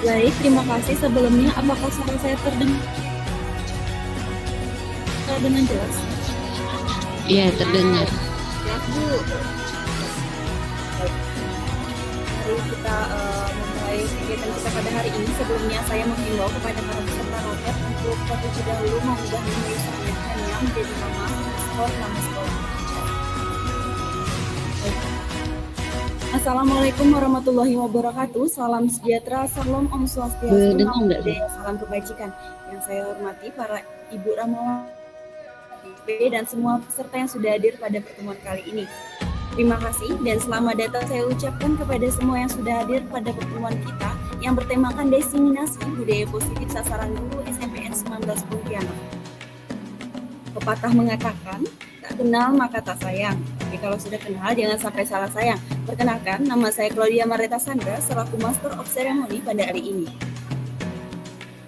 Baik, terima kasih. Sebelumnya, apakah suara saya terdengar dengan jelas? Iya, terdengar. Ya, Bu. Baik. Mari kita memulai kegiatan kita pada hari ini. Sebelumnya, saya menghimbau kepada para peserta roket untuk terlebih dahulu mengunggah username-nya menjadi nama sekolah. Assalamualaikum warahmatullahi wabarakatuh. Salam sejahtera, salam Om Swastiastu, Namo Buddhaya, salam kebajikan. Yang saya hormati para Ibu Ramawati dan semua peserta yang sudah hadir pada pertemuan kali ini. Terima kasih dan selamat datang saya ucapkan kepada semua yang sudah hadir pada pertemuan kita yang bertemakan diseminasi budaya positif sasaran guru SMPN 19 Pontianak. Pepatah mengatakan, tak kenal maka tak sayang. Tapi kalau sudah kenal, jangan sampai salah sayang. Perkenalkan, nama saya Claudia Mareta Sandra, selaku Master of Ceremony pada hari ini.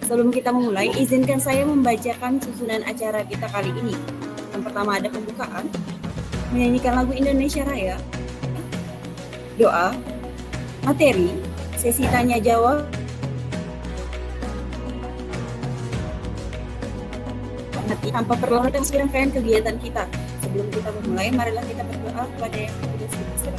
Sebelum kita memulai, izinkan saya membacakan susunan acara kita kali ini. Yang pertama ada pembukaan, menyanyikan lagu Indonesia Raya, doa, materi, sesi tanya jawab, tanpa perlu dan serangkaian kegiatan kita. Sebelum kita memulai, marilah kita berdoa kepada Yang Maha Kuasa.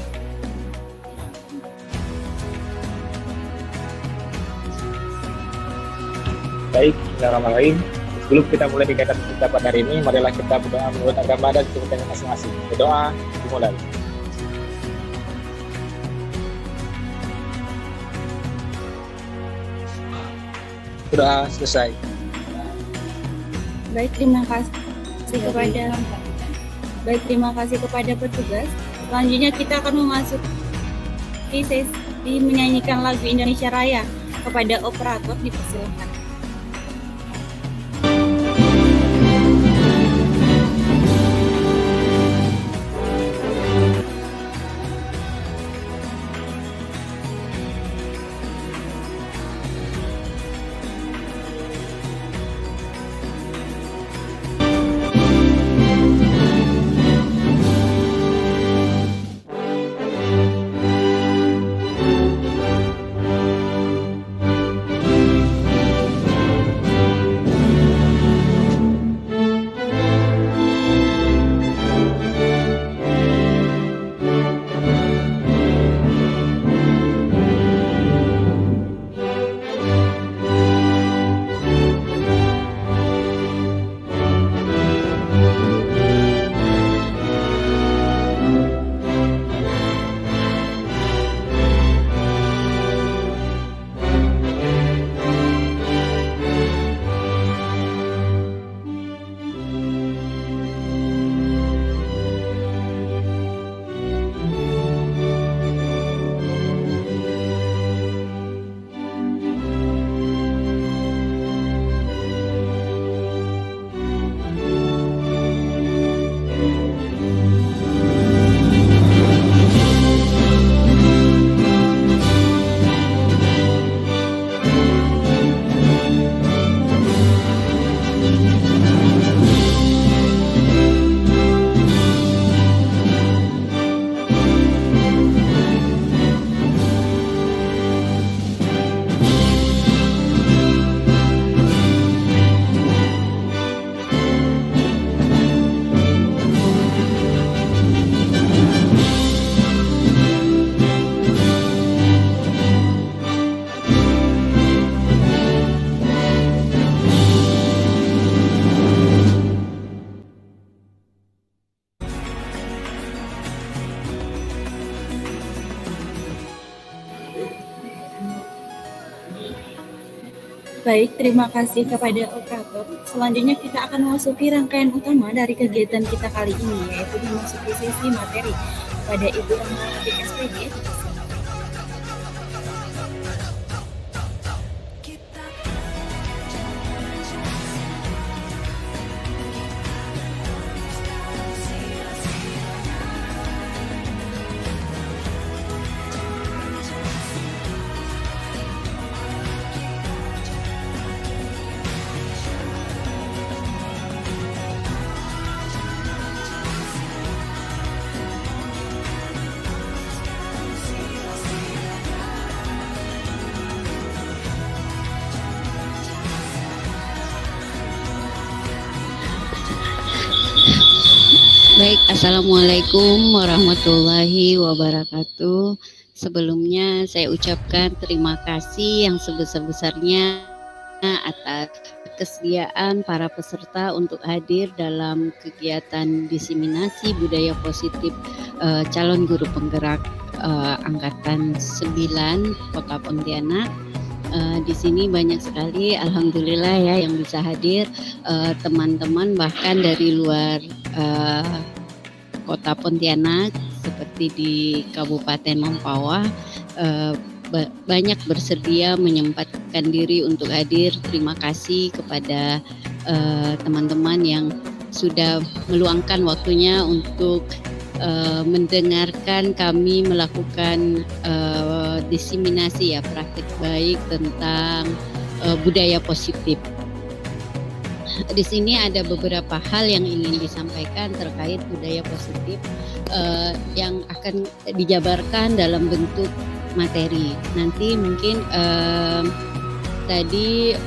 Baik, bismillahirrahmanirrahim. Sebelum kita mulai kegiatan kita pada hari ini, marilah kita berdoa menurut agama dan kepercayaan masing-masing. Berdoa dimulai. Doa selesai. Baik, terima kasih kepada petugas. Selanjutnya kita akan memasuki sesi menyanyikan lagu Indonesia Raya. Kepada operator dipersilakan. Baik, terima kasih kepada operator. Selanjutnya kita akan memasuki rangkaian utama dari kegiatan kita kali ini, yaitu memasuki sesi materi pada Ibu Rahmawati SPG. Baik, Assalamualaikum warahmatullahi wabarakatuh. Sebelumnya saya ucapkan terima kasih yang sebesar-besarnya atas kesediaan para peserta untuk hadir dalam kegiatan diseminasi budaya positif calon guru penggerak angkatan 9 Kota Pontianak. Di sini banyak sekali, alhamdulillah ya, yang bisa hadir, teman-teman bahkan dari luar Kota Pontianak seperti di Kabupaten Mempawah, banyak bersedia menyempatkan diri untuk hadir. Terima kasih kepada teman-teman yang sudah meluangkan waktunya untuk mendengarkan kami melakukan diseminasi ya, praktik baik tentang budaya positif. Di sini ada beberapa hal yang ingin disampaikan terkait budaya positif yang akan dijabarkan dalam bentuk materi. Nanti mungkin tadi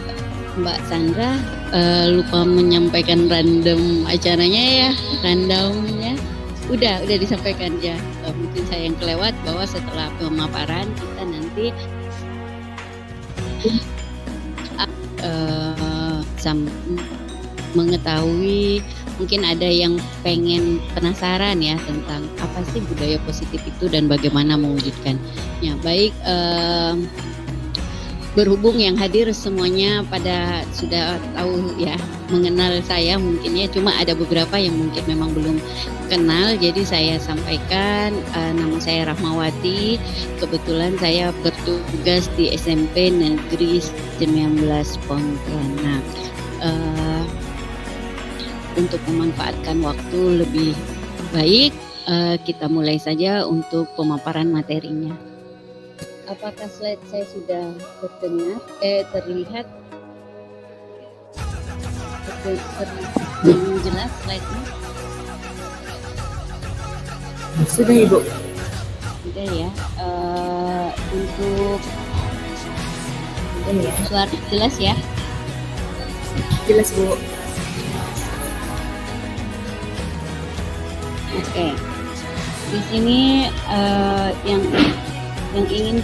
Mbak Sandra lupa menyampaikan random acaranya ya, rundownnya. Udah disampaikan ya. Mungkin saya yang kelewat bahwa setelah pemaparan kita nanti mengetahui, mungkin ada yang pengen penasaran ya tentang apa sih budaya positif itu dan bagaimana mewujudkannya. Baik, berhubung yang hadir semuanya pada sudah tahu ya, mengenal saya mungkin ya, cuma ada beberapa yang mungkin memang belum kenal, jadi saya sampaikan, nama saya Rahmawati, kebetulan saya bertugas di SMP Negeri 19 Pontianak. Untuk memanfaatkan waktu lebih baik, kita mulai saja untuk pemaparan materinya. Apakah slide saya sudah terdengar? Terlihat? Terlihat jelas slide-nya? Sudah Ibu. Sudah ya. Untuk suara jelas ya? Jelas Bu. Oke. Di sini yang ingin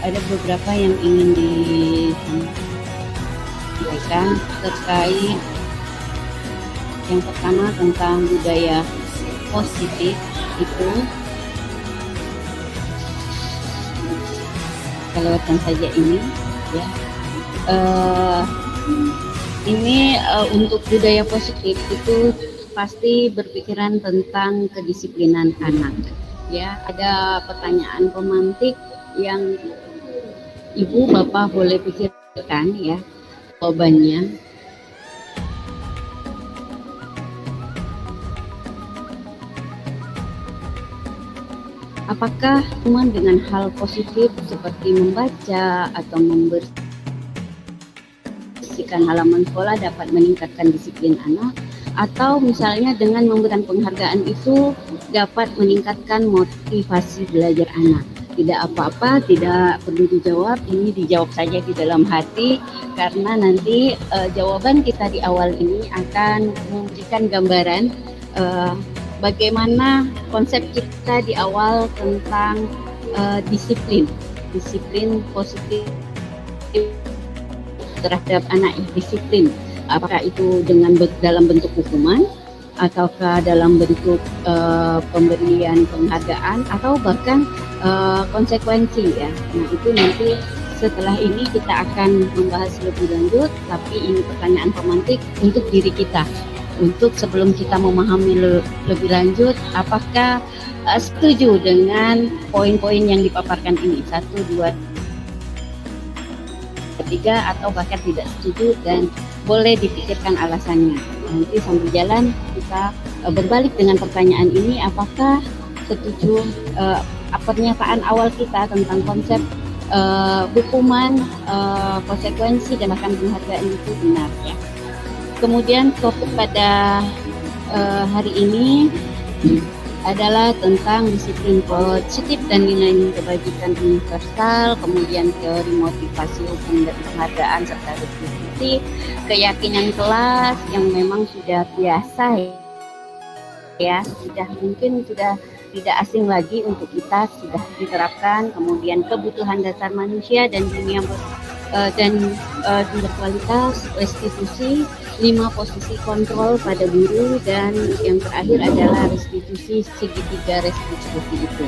ada beberapa yang ingin disampaikan terkait yang pertama tentang budaya positif itu. Kita lewatkan saja ini ya. Ini untuk budaya positif itu pasti berpikiran tentang kedisiplinan anak. Ya, ada pertanyaan pemantik yang Ibu Bapak boleh pikirkan ya jawabannya. Apakah cuma dengan hal positif seperti membaca atau membersihkan halaman sekolah dapat meningkatkan disiplin anak? Atau misalnya dengan memberikan penghargaan itu dapat meningkatkan motivasi belajar anak? Tidak apa-apa, tidak perlu dijawab, ini dijawab saja di dalam hati, karena nanti jawaban kita di awal ini akan memberikan gambaran bagaimana konsep kita di awal tentang disiplin positif terhadap anak, disiplin. Apakah itu dalam bentuk hukuman, ataukah dalam bentuk pemberian penghargaan, atau bahkan konsekuensi ya. Nah, itu nanti Setelah ini kita akan membahas lebih lanjut, tapi ini pertanyaan pemantik untuk diri kita. Untuk sebelum kita memahami lebih lanjut, apakah setuju dengan poin-poin yang dipaparkan ini? 1, 2, 3, atau bahkan tidak setuju dan boleh dipikirkan alasannya. Nanti sambil jalan kita berbalik dengan pertanyaan ini, apakah setuju pernyataan awal kita tentang konsep hukuman, konsekuensi dan bahkan penghargaan itu benar ya. Kemudian topik pada hari ini adalah tentang disiplin positif dan nilai kebajikan universal, kemudian teori motivasi hukum dan penghargaan serta retribusi, keyakinan kelas yang memang sudah biasa ya, sudah tidak asing lagi untuk kita, sudah diterapkan. Kemudian kebutuhan dasar manusia dan dunia berkualitas, restitusi, 5 posisi kontrol pada guru, dan yang terakhir adalah restitusi, segitiga restitusi itu.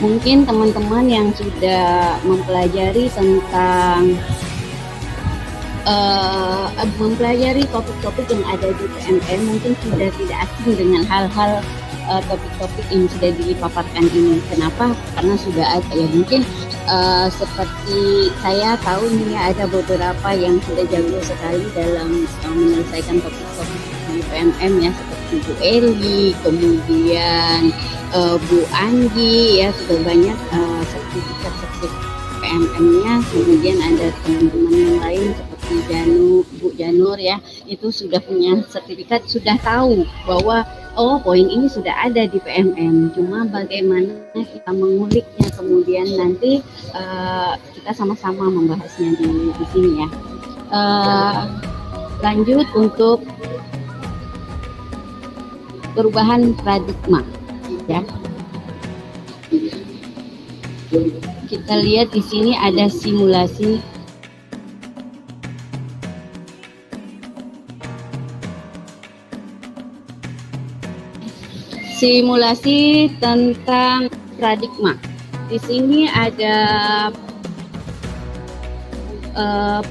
Mungkin teman-teman yang sudah mempelajari tentang mempelajari topik-topik yang ada di PMM mungkin sudah tidak asing dengan hal-hal topik-topik yang sudah dipaparkan ini. Kenapa? Karena sudah ada ya, mungkin seperti saya tahu nih ada beberapa yang sudah jago sekali dalam menyelesaikan topik-topik di PMM ya, seperti Bu Eli, kemudian Bu Anggi ya, sudah banyak sertifikat PMM-nya. Kemudian ada teman-teman yang lain seperti Bu Janur ya, itu sudah punya sertifikat, sudah tahu bahwa poin ini sudah ada di PMM, cuma bagaimana kita menguliknya, kemudian nanti kita sama-sama membahasnya di sini ya. Lanjut untuk perubahan paradigma ya. Kita lihat di sini ada simulasi. Simulasi tentang paradigma. Di sini ada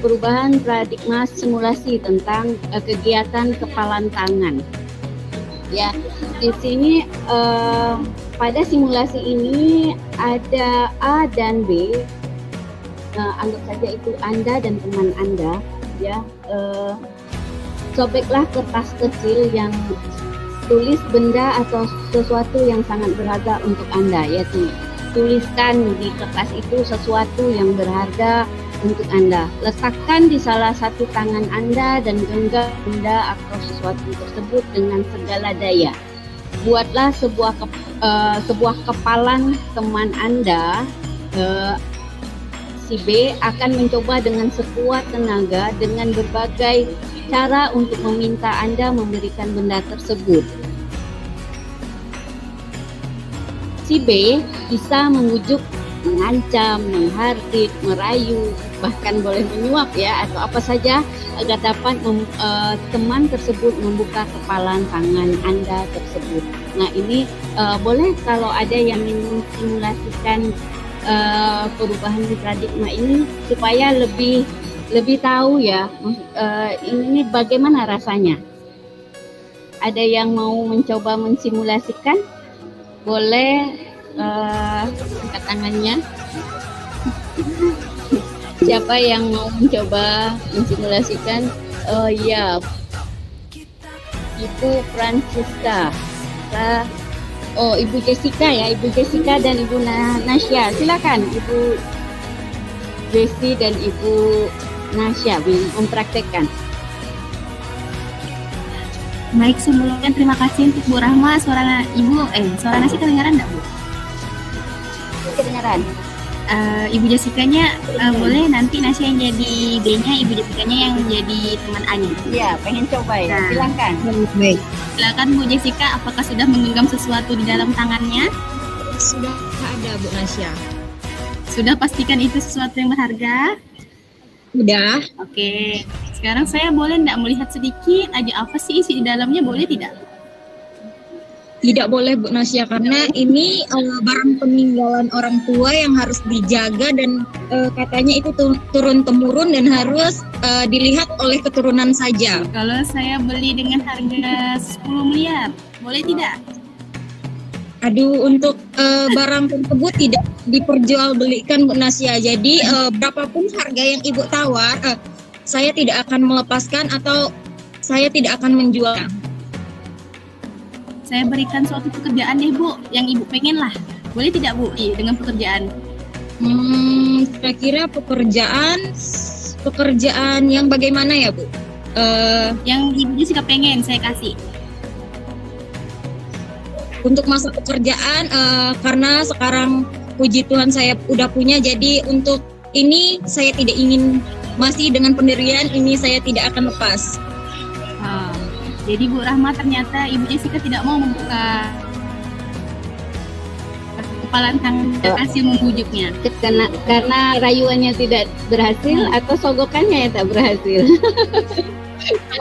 perubahan paradigma simulasi tentang kegiatan kepalan tangan. Ya, di sini pada simulasi ini ada A dan B. Anggap saja itu Anda dan teman Anda. Ya, sobeklah kertas kecil yang tulis benda atau sesuatu yang sangat berharga untuk Anda, yaitu tuliskan di kertas itu sesuatu yang berharga untuk Anda. Letakkan di salah satu tangan Anda dan genggam benda atau sesuatu tersebut dengan segala daya. Buatlah sebuah kepalan teman Anda. Si B akan mencoba dengan sekuat tenaga dengan berbagai cara untuk meminta Anda memberikan benda tersebut. Si B bisa membujuk, mengancam, menghardik, merayu, bahkan boleh menyuap ya, atau apa saja agar dapat teman tersebut membuka kepalan tangan Anda tersebut. Nah ini boleh kalau ada yang ingin simulasikan perubahan paradigma ini supaya lebih tahu ya, ini bagaimana rasanya. Ada yang mau mencoba mensimulasikan? Boleh angkat tangannya. Siapa yang mau mencoba mensimulasikan? Oh iya, Ibu Francisca. Oh, Ibu Jessica ya, Ibu Jessica dan Ibu Nasya. Silakan Ibu Jessi dan Ibu Nasya mempraktekkan. Baik, sebelumnya terima kasih untuk Bu Rahma. Suara Nasya kedengaran enggak, Bu? Kedengaran. Ibu Jessica-nya boleh nanti Nasya yang jadi B-nya, Ibu Jessica-nya yang jadi teman A-nya. Iya, pengen coba ya. Nah, silakan. Baik. Silakan Bu Jessica, apakah sudah menggenggam sesuatu di dalam tangannya? Sudah ada, Bu Nasya. Sudah pastikan itu sesuatu yang berharga? Sudah. Oke. Sekarang saya boleh enggak melihat sedikit aja apa sih isi di dalamnya, boleh tidak? Tidak boleh Bu Nasya, karena ini barang peninggalan orang tua yang harus dijaga dan katanya itu turun temurun dan harus dilihat oleh keturunan saja. Kalau saya beli dengan harga 10 miliar, boleh tidak? Aduh, untuk barang tersebut tidak diperjualbelikan Bu Nasya. Jadi berapapun harga yang Ibu tawar, saya tidak akan melepaskan atau saya tidak akan menjual. Saya berikan suatu pekerjaan deh Bu, yang Ibu pengen lah. Boleh tidak Bu, dengan pekerjaan? Kira-kira pekerjaan yang bagaimana ya Bu? Yang Ibu Jessica pengen, saya kasih. Untuk masa pekerjaan, karena sekarang puji Tuhan saya udah punya, jadi untuk ini saya tidak ingin, masih dengan pendirian ini saya tidak akan lepas. Jadi Bu Rahma ternyata Ibu Jessica tidak mau membuka kepalan tangan hasil membujuknya. Karena rayuannya tidak berhasil atau sogokannya yang tak berhasil.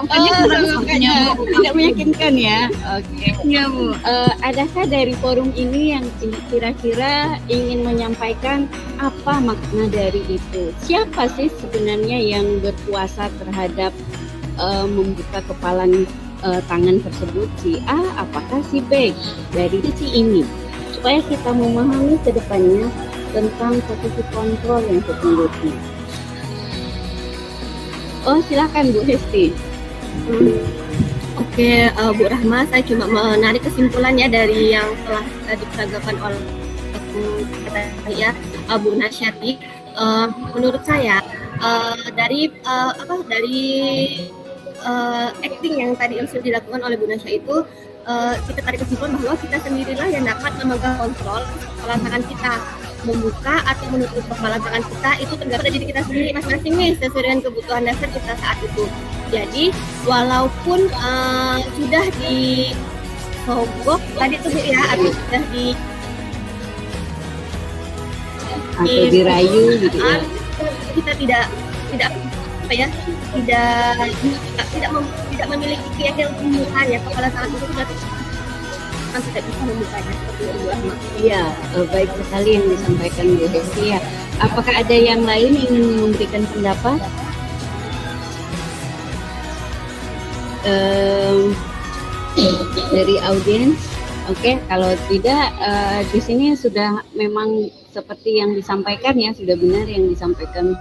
Sogokannya tidak meyakinkan ya. Oke. Iya Bu. Adakah dari forum ini yang kira-kira ingin menyampaikan apa makna dari itu? Siapa sih sebenarnya yang berkuasa terhadap membuka kepalan tangan tersebut, si A apakah si B? Dari sisi ini supaya kita memahami ke depannya tentang posisi kontrol yang sesungguhnya. Oh, silakan Bu Hesti. Oke, Bu Rahma, saya cuma menarik kesimpulannya dari yang telah diperagakan oleh Bu Nasyati. Menurut saya dari acting yang tadi yang sudah dilakukan oleh Bu Nasya itu, kita tarik kesimpulan bahwa kita sendirilah yang dapat memegang kontrol kepala tangan kita, membuka atau menutup kepala tangan kita itu tergantung dari diri kita sendiri masing-masing nih, sesuai dengan kebutuhan dasar kita saat itu. Jadi walaupun sudah disogok tadi tuh Bu ya, atau sudah atau dirayu gitu ya, kita tidak apa ya, tidak memiliki keyakinan membukanya, kepala tangan itu sudah tidak bisa membukanya seperti itu. Iya, baik sekali yang disampaikan Bu Hesti ya. Apakah ada yang lain ingin memberikan pendapat? Dari audiens? Oke, kalau tidak di sini sudah memang seperti yang disampaikan ya, sudah benar yang disampaikan.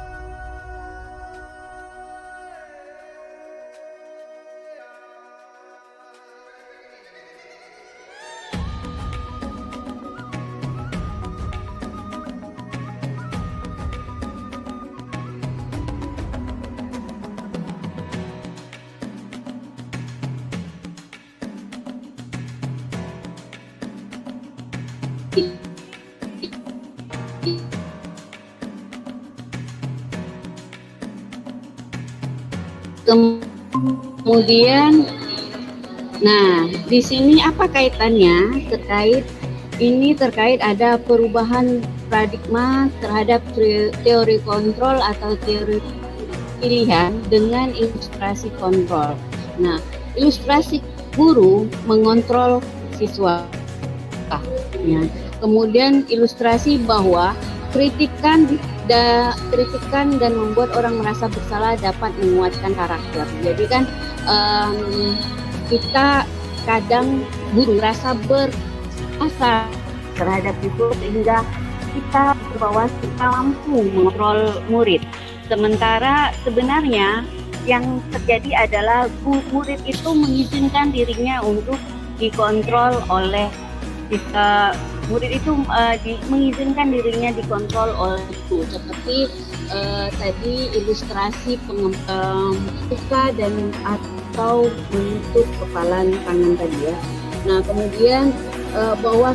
Kemudian, nah di sini apa kaitannya terkait ada perubahan paradigma terhadap teori kontrol atau teori pilihan dengan ilustrasi kontrol. Nah, ilustrasi guru mengontrol siswa. Ya. Kemudian ilustrasi bahwa kritikan dan membuat orang merasa bersalah dapat menguatkan karakter. Jadi kan kita kadang guru merasa berkuasa terhadap itu sehingga kita bahwa kita mampu mengontrol murid. Sementara sebenarnya yang terjadi adalah murid itu mengizinkan dirinya untuk dikontrol oleh murid itu mengizinkan dirinya dikontrol oleh itu, seperti tadi ilustrasi buka dan atau menutup kepalan tangan tadi ya. Nah kemudian bahwa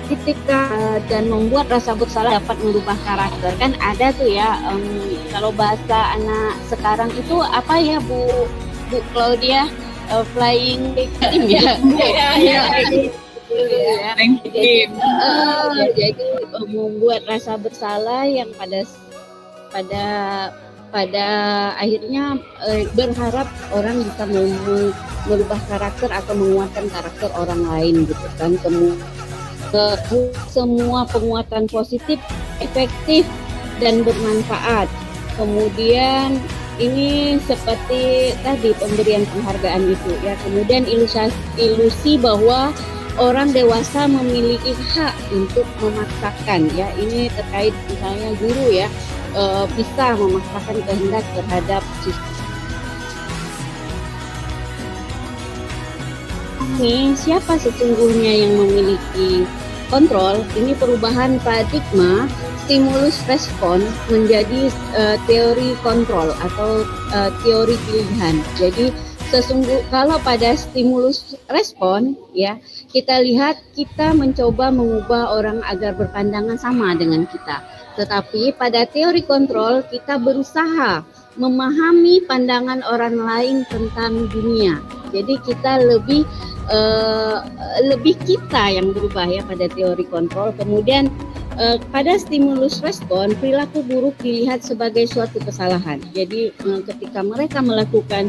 ketika dan membuat rasa bersalah dapat merubah karakter, kan ada tuh ya, kalau bahasa anak sekarang itu apa ya Bu Claudia, flying victim ya. Jadi membuat rasa bersalah yang pada pada akhirnya berharap orang bisa merubah karakter atau menguatkan karakter orang lain gitu kan. Semua penguatan positif efektif dan bermanfaat. Kemudian ini seperti tadi pemberian penghargaan itu ya. Kemudian ilusi bahwa orang dewasa memiliki hak untuk memaksakan ya. Ini terkait misalnya guru ya, bisa memaksakan kehendak terhadap siswa. Ini siapa sesungguhnya yang memiliki kontrol? Ini perubahan paradigma stimulus respon menjadi teori kontrol atau teori pilihan. Jadi kalau pada stimulus respon ya, kita lihat kita mencoba mengubah orang agar berpandangan sama dengan kita. Tetapi pada teori kontrol kita berusaha memahami pandangan orang lain tentang dunia. Jadi kita lebih kita yang berubah ya pada teori kontrol. Kemudian pada stimulus respon, perilaku buruk dilihat sebagai suatu kesalahan. Jadi ketika mereka melakukan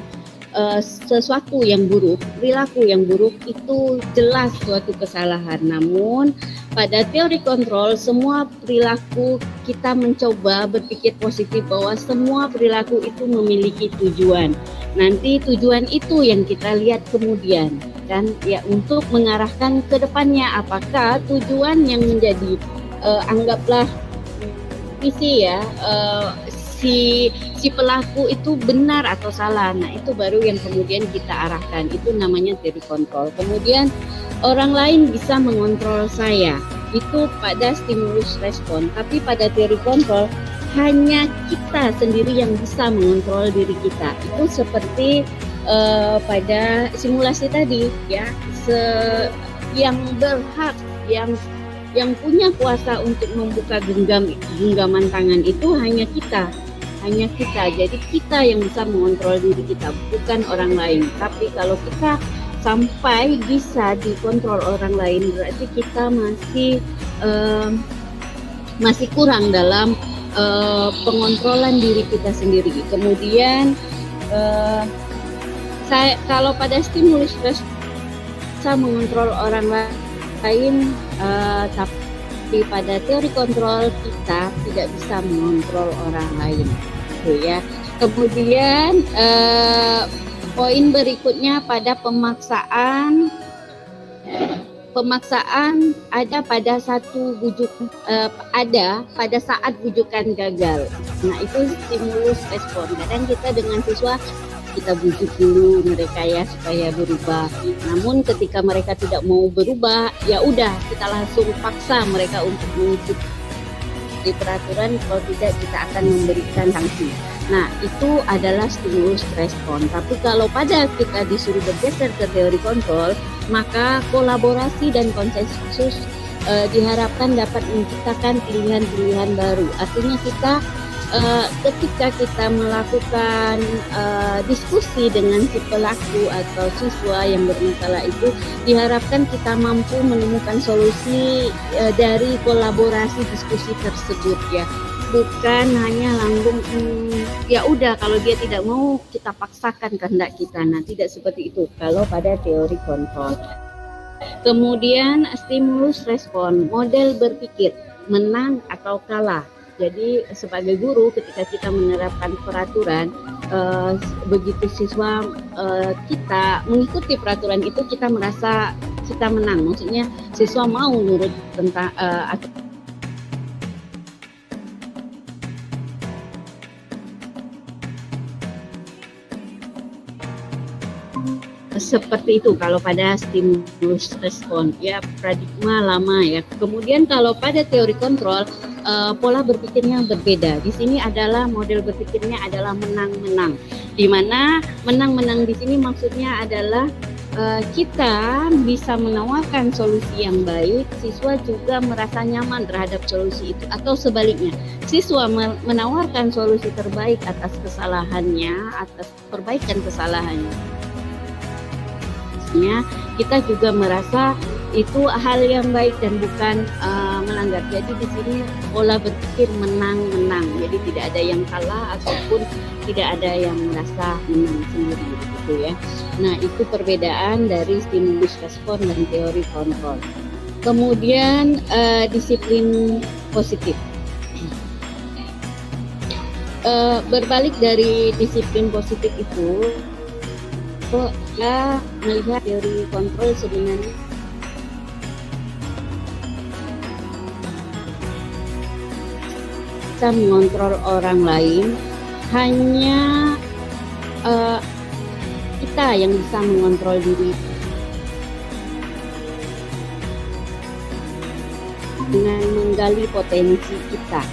sesuatu yang buruk, perilaku yang buruk itu jelas suatu kesalahan. Namun pada teori kontrol, semua perilaku kita mencoba berpikir positif bahwa semua perilaku itu memiliki tujuan. Nanti tujuan itu yang kita lihat kemudian kan ya, untuk mengarahkan ke depannya apakah tujuan yang menjadi anggaplah visi ya, si pelaku itu benar atau salah. Nah itu baru yang kemudian kita arahkan, itu namanya teori kontrol. Kemudian orang lain bisa mengontrol saya, itu pada stimulus respon. Tapi pada teori kontrol hanya kita sendiri yang bisa mengontrol diri kita. Itu seperti pada simulasi tadi ya, yang berhak, yang punya kuasa untuk membuka genggaman tangan itu hanya kita. Jadi kita yang bisa mengontrol diri kita, bukan orang lain. Tapi kalau kita sampai bisa dikontrol orang lain, berarti kita masih kurang dalam pengontrolan diri kita sendiri. Kemudian kalau pada stimulus saya mengontrol orang lain, tapi pada teori kontrol kita tidak bisa mengontrol orang lain, gitu ya. Kemudian poin berikutnya pada pemaksaan ada pada pada saat bujukan gagal. Nah itu stimulus respon. Kadang kita dengan siswa kita bujuk dulu mereka ya supaya berubah. Namun ketika mereka tidak mau berubah, ya udah kita langsung paksa mereka untuk mengikuti peraturan. Kalau tidak kita akan memberikan sanksi. Nah itu adalah stimulus respon. Tapi kalau pada kita disuruh bergeser ke teori kontrol, maka kolaborasi dan konsensus diharapkan dapat menciptakan pilihan-pilihan baru. Artinya kita ketika kita melakukan diskusi dengan si pelaku atau siswa yang bermasalah itu, diharapkan kita mampu menemukan solusi dari kolaborasi diskusi tersebut ya, bukan hanya langgeng ya udah kalau dia tidak mau kita paksakan kehendak kita. Nah tidak seperti itu kalau pada teori kontrol. Kemudian stimulus respon, model berpikir menang atau kalah. Jadi sebagai guru ketika kita menerapkan peraturan, begitu siswa kita mengikuti peraturan itu kita merasa kita menang. Maksudnya siswa mau nurut tentang seperti itu kalau pada stimulus respon ya, paradigma lama ya. Kemudian kalau pada teori kontrol pola berpikirnya berbeda. Di sini adalah model berpikirnya adalah menang-menang. Di mana menang-menang di sini maksudnya adalah kita bisa menawarkan solusi yang baik, siswa juga merasa nyaman terhadap solusi itu, atau sebaliknya, siswa menawarkan solusi terbaik atas kesalahannya, atas perbaikan kesalahannya. Kita juga merasa itu hal yang baik dan bukan melanggar. Jadi di sini pola berpikir menang-menang. Jadi tidak ada yang kalah ataupun tidak ada yang merasa menang sendiri gitu ya. Nah, itu perbedaan dari stimulus respon dan teori kontrol. Kemudian disiplin positif. Berbalik dari disiplin positif itu, kita melihat teori kontrol sebenarnya bisa mengontrol orang lain, hanya kita yang bisa mengontrol diri dengan menggali potensi kita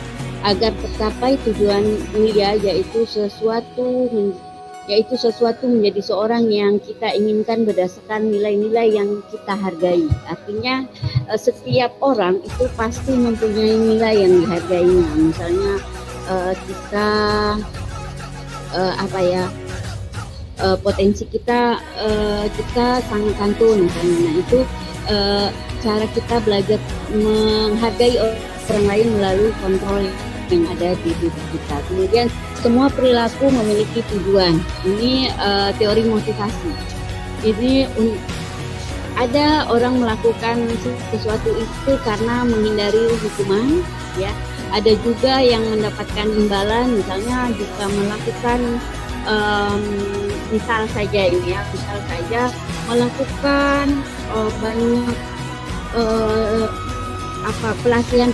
agar tercapai tujuan mulia, yaitu sesuatu menjadi seorang yang kita inginkan berdasarkan nilai-nilai yang kita hargai. Artinya setiap orang itu pasti mempunyai nilai yang dihargainya. Misalnya kita potensi kita sangat santun misalnya. Nah, itu cara kita belajar menghargai orang lain melalui kontrol yang ada di diri kita. Kemudian semua perilaku memiliki tujuan. Ini teori motivasi. Ini ada orang melakukan sesuatu itu karena menghindari hukuman, ya. Ada juga yang mendapatkan imbalan, misalnya jika melakukan misal saja melakukan banyak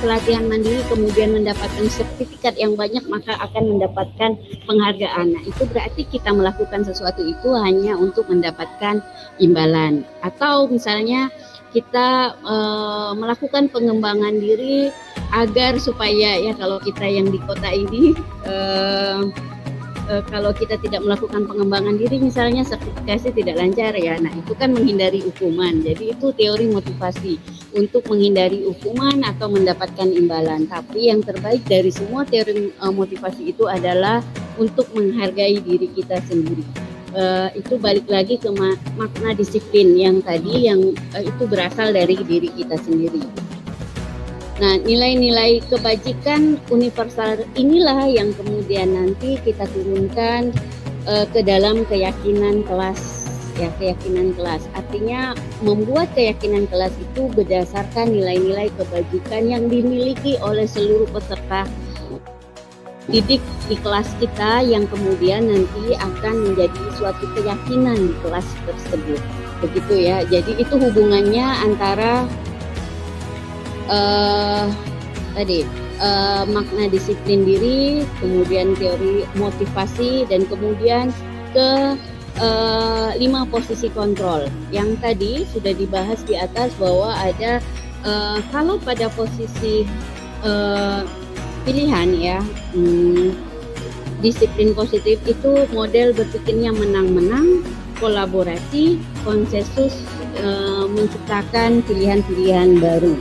pelatihan mandiri, kemudian mendapatkan sertifikat yang banyak, maka akan mendapatkan penghargaan. Nah, itu berarti kita melakukan sesuatu itu hanya untuk mendapatkan imbalan. Atau misalnya kita melakukan pengembangan diri agar supaya, ya, kalau kita yang di kota ini kalau kita tidak melakukan pengembangan diri, misalnya sertifikasi tidak lancar, ya. Nah, itu kan menghindari hukuman. Jadi itu teori motivasi untuk menghindari hukuman atau mendapatkan imbalan. Tapi yang terbaik dari semua teori motivasi itu adalah untuk menghargai diri kita sendiri. Itu balik lagi ke makna disiplin yang tadi, yang itu berasal dari diri kita sendiri. Nah, nilai-nilai kebajikan universal inilah yang kemudian nanti kita turunkan ke dalam keyakinan kelas, ya, keyakinan kelas. Artinya membuat keyakinan kelas itu berdasarkan nilai-nilai kebajikan yang dimiliki oleh seluruh peserta didik di kelas kita, yang kemudian nanti akan menjadi suatu keyakinan di kelas tersebut. Begitu ya. Jadi itu hubungannya antara makna disiplin diri, kemudian teori motivasi, dan kemudian ke 5 posisi kontrol. Yang tadi sudah dibahas di atas bahwa ada kalau pada posisi pilihan, ya, disiplin positif itu model berpikirnya menang-menang, kolaborasi, konsensus, menciptakan pilihan-pilihan baru.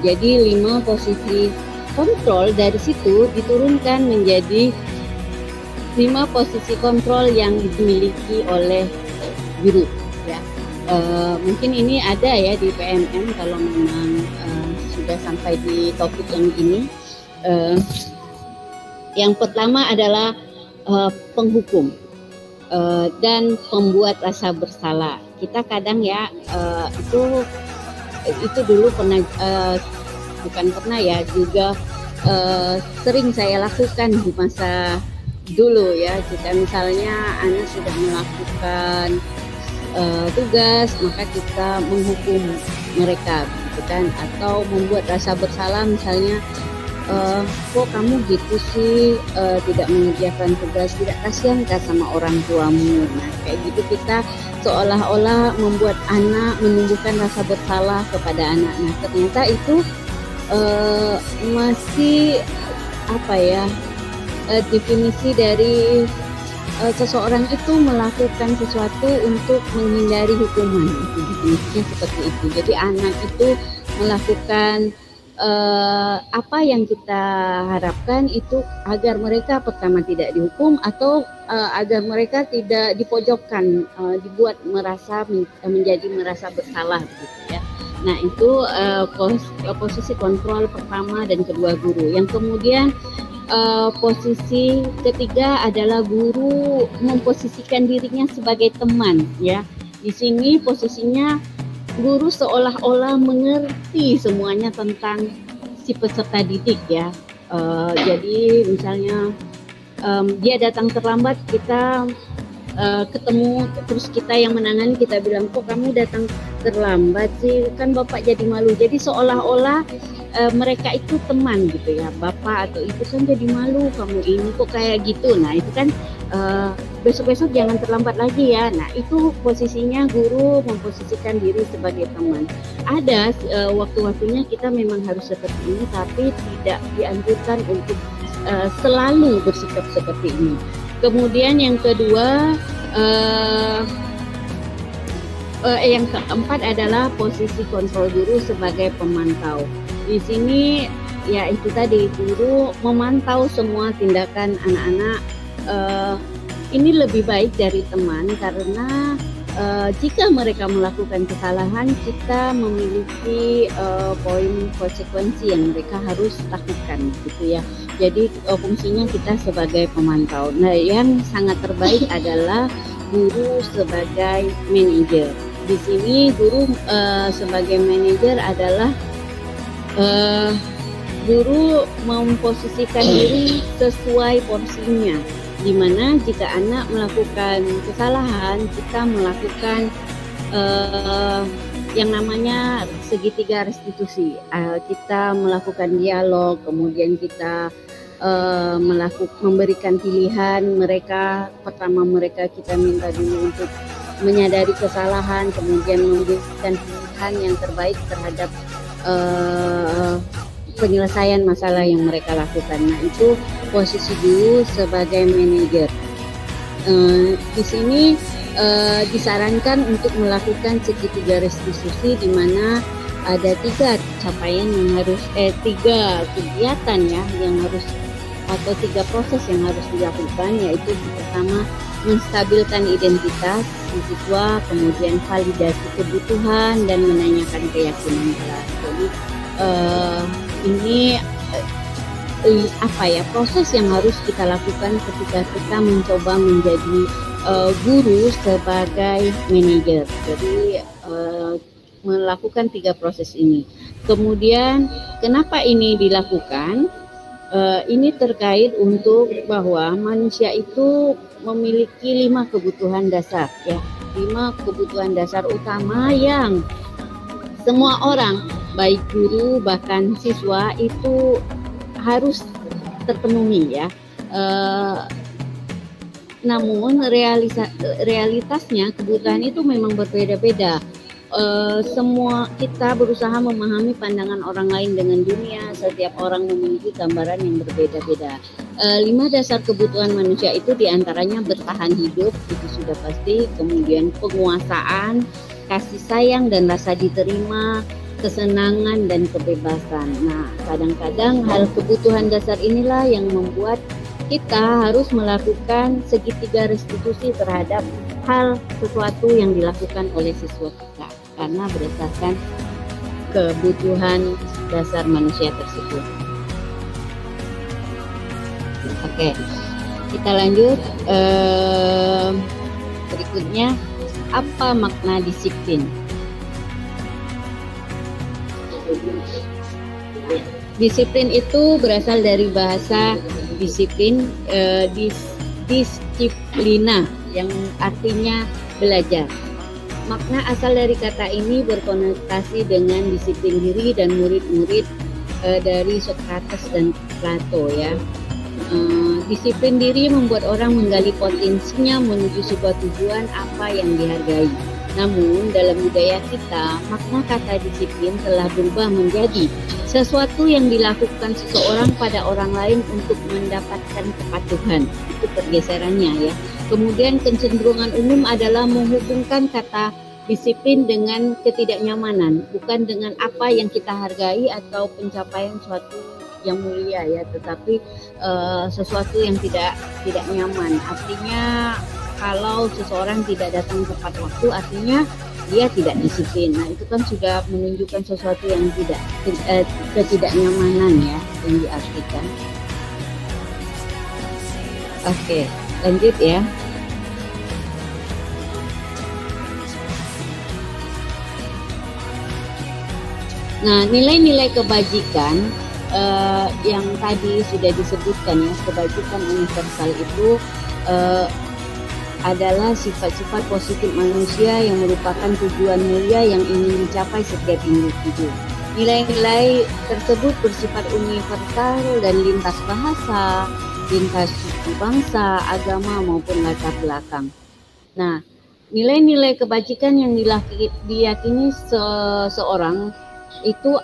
Jadi 5 posisi kontrol dari situ diturunkan menjadi 5 posisi kontrol yang dimiliki oleh guru, ya. Mungkin ini ada ya di PMM kalau memang sudah sampai di topik yang ini. Yang pertama adalah penghukum dan pembuat rasa bersalah. Kita kadang, ya, itu dulu pernah, bukan pernah ya, juga sering saya lakukan di masa dulu, ya. Jika misalnya anak sudah melakukan tugas, maka kita menghukum mereka, gitu kan, atau membuat rasa bersalah, misalnya kok kamu gitu sih, tidak mengerjakan tugas, tidak kasihankah sama orang tuamu. Nah, kayak gitu kita seolah-olah membuat anak, menumbuhkan rasa bersalah kepada anak. Nah, ternyata itu masih definisi dari seseorang itu melakukan sesuatu untuk menghindari hukuman. Itu definisinya seperti itu. Jadi anak itu melakukan apa yang kita harapkan itu agar mereka pertama tidak dihukum, atau agar mereka tidak dipojokkan, dibuat menjadi merasa bersalah, begitu ya. Nah, itu posisi kontrol pertama dan kedua guru. Yang kemudian posisi ketiga adalah guru memposisikan dirinya sebagai teman, ya. Di sini posisinya guru seolah-olah mengerti semuanya tentang si peserta didik, ya. Jadi misalnya dia datang terlambat, kita ketemu, terus kita yang menangani, kita bilang, kok kamu datang terlambat sih, kan bapak jadi malu. Jadi seolah-olah mereka itu teman gitu ya, bapak atau ibu kan jadi malu, kamu ini kok kayak gitu. Nah itu kan besok-besok jangan terlambat lagi ya. Nah itu posisinya guru memposisikan diri sebagai teman. Ada waktu-waktunya kita memang harus seperti ini, tapi tidak dianjurkan untuk selalu bersikap seperti ini. Kemudian yang kedua, yang keempat adalah posisi kontrol guru sebagai pemantau. Di sini ya itu tadi, guru memantau semua tindakan anak-anak. Ini lebih baik dari teman karena jika mereka melakukan kesalahan, kita memiliki poin konsekuensi yang mereka harus lakukan gitu ya. Jadi fungsinya kita sebagai pemantau. Nah, yang sangat terbaik adalah guru sebagai manajer. Di sini guru sebagai manajer adalah guru memposisikan diri sesuai porsinya. Di mana jika anak melakukan kesalahan, kita melakukan yang namanya segitiga restitusi. Kita melakukan dialog, kemudian kita memberikan pilihan mereka. Pertama mereka kita minta dulu untuk menyadari kesalahan, kemudian memberikan pilihan yang terbaik terhadap penyelesaian masalah yang mereka lakukan. Nah itu posisi guru sebagai manajer. Di sini disarankan untuk melakukan segitiga restitusi, di mana ada 3 capaian yang harus tiga kegiatan ya yang harus, atau 3 proses yang harus dilakukan, yaitu pertama menstabilkan identitas siswa, kemudian validasi kebutuhan dan menanyakan keyakinan kelas. Jadi ini proses yang harus kita lakukan ketika kita mencoba menjadi guru sebagai manajer. Jadi melakukan 3 proses ini. Kemudian kenapa ini dilakukan? Ini terkait untuk bahwa manusia itu memiliki 5 kebutuhan dasar ya, 5 kebutuhan dasar utama yang semua orang, baik guru bahkan siswa, itu harus terpenuhi ya. Namun realitasnya kebutuhan itu memang berbeda-beda. Semua kita berusaha memahami pandangan orang lain dengan dunia. Setiap orang memiliki gambaran yang berbeda-beda. 5 dasar kebutuhan manusia itu diantaranya bertahan hidup, itu sudah pasti. Kemudian penguasaan, kasih sayang dan rasa diterima, kesenangan dan kebebasan. Nah, kadang-kadang hal kebutuhan dasar inilah yang membuat kita harus melakukan segitiga restitusi terhadap hal sesuatu yang dilakukan oleh siswa kita, karena berdasarkan kebutuhan dasar manusia tersebut. Oke, kita lanjut. Berikutnya, apa makna disiplin? Disiplin itu berasal dari bahasa disiplin, disiplina, yang artinya belajar. Makna asal dari kata ini berkonotasi dengan disiplin diri dan murid-murid dari Socrates dan Plato ya. Disiplin diri membuat orang menggali potensinya menuju sebuah tujuan apa yang dihargai. Namun dalam budaya kita, makna kata disiplin telah berubah menjadi sesuatu yang dilakukan seseorang pada orang lain untuk mendapatkan kepatuhan. Itu pergeserannya ya. Kemudian kecenderungan umum adalah menghubungkan kata disiplin dengan ketidaknyamanan, bukan dengan apa yang kita hargai atau pencapaian suatu yang mulia ya, tetapi sesuatu yang tidak nyaman. Artinya kalau seseorang tidak datang tepat waktu, artinya dia tidak disiplin. Nah, itu kan sudah menunjukkan sesuatu yang ketidaknyamanan ya yang diartikan. Oke, lanjut ya. Nah, nilai-nilai kebajikan yang tadi sudah disebutkan ya, kebajikan universal itu adalah sifat-sifat positif manusia yang merupakan tujuan mulia yang ingin dicapai setiap individu. Nilai-nilai tersebut bersifat universal dan lintas bahasa, lintas suku bangsa, agama maupun latar belakang. Nah, nilai-nilai kebajikan yang diyakini seseorang itu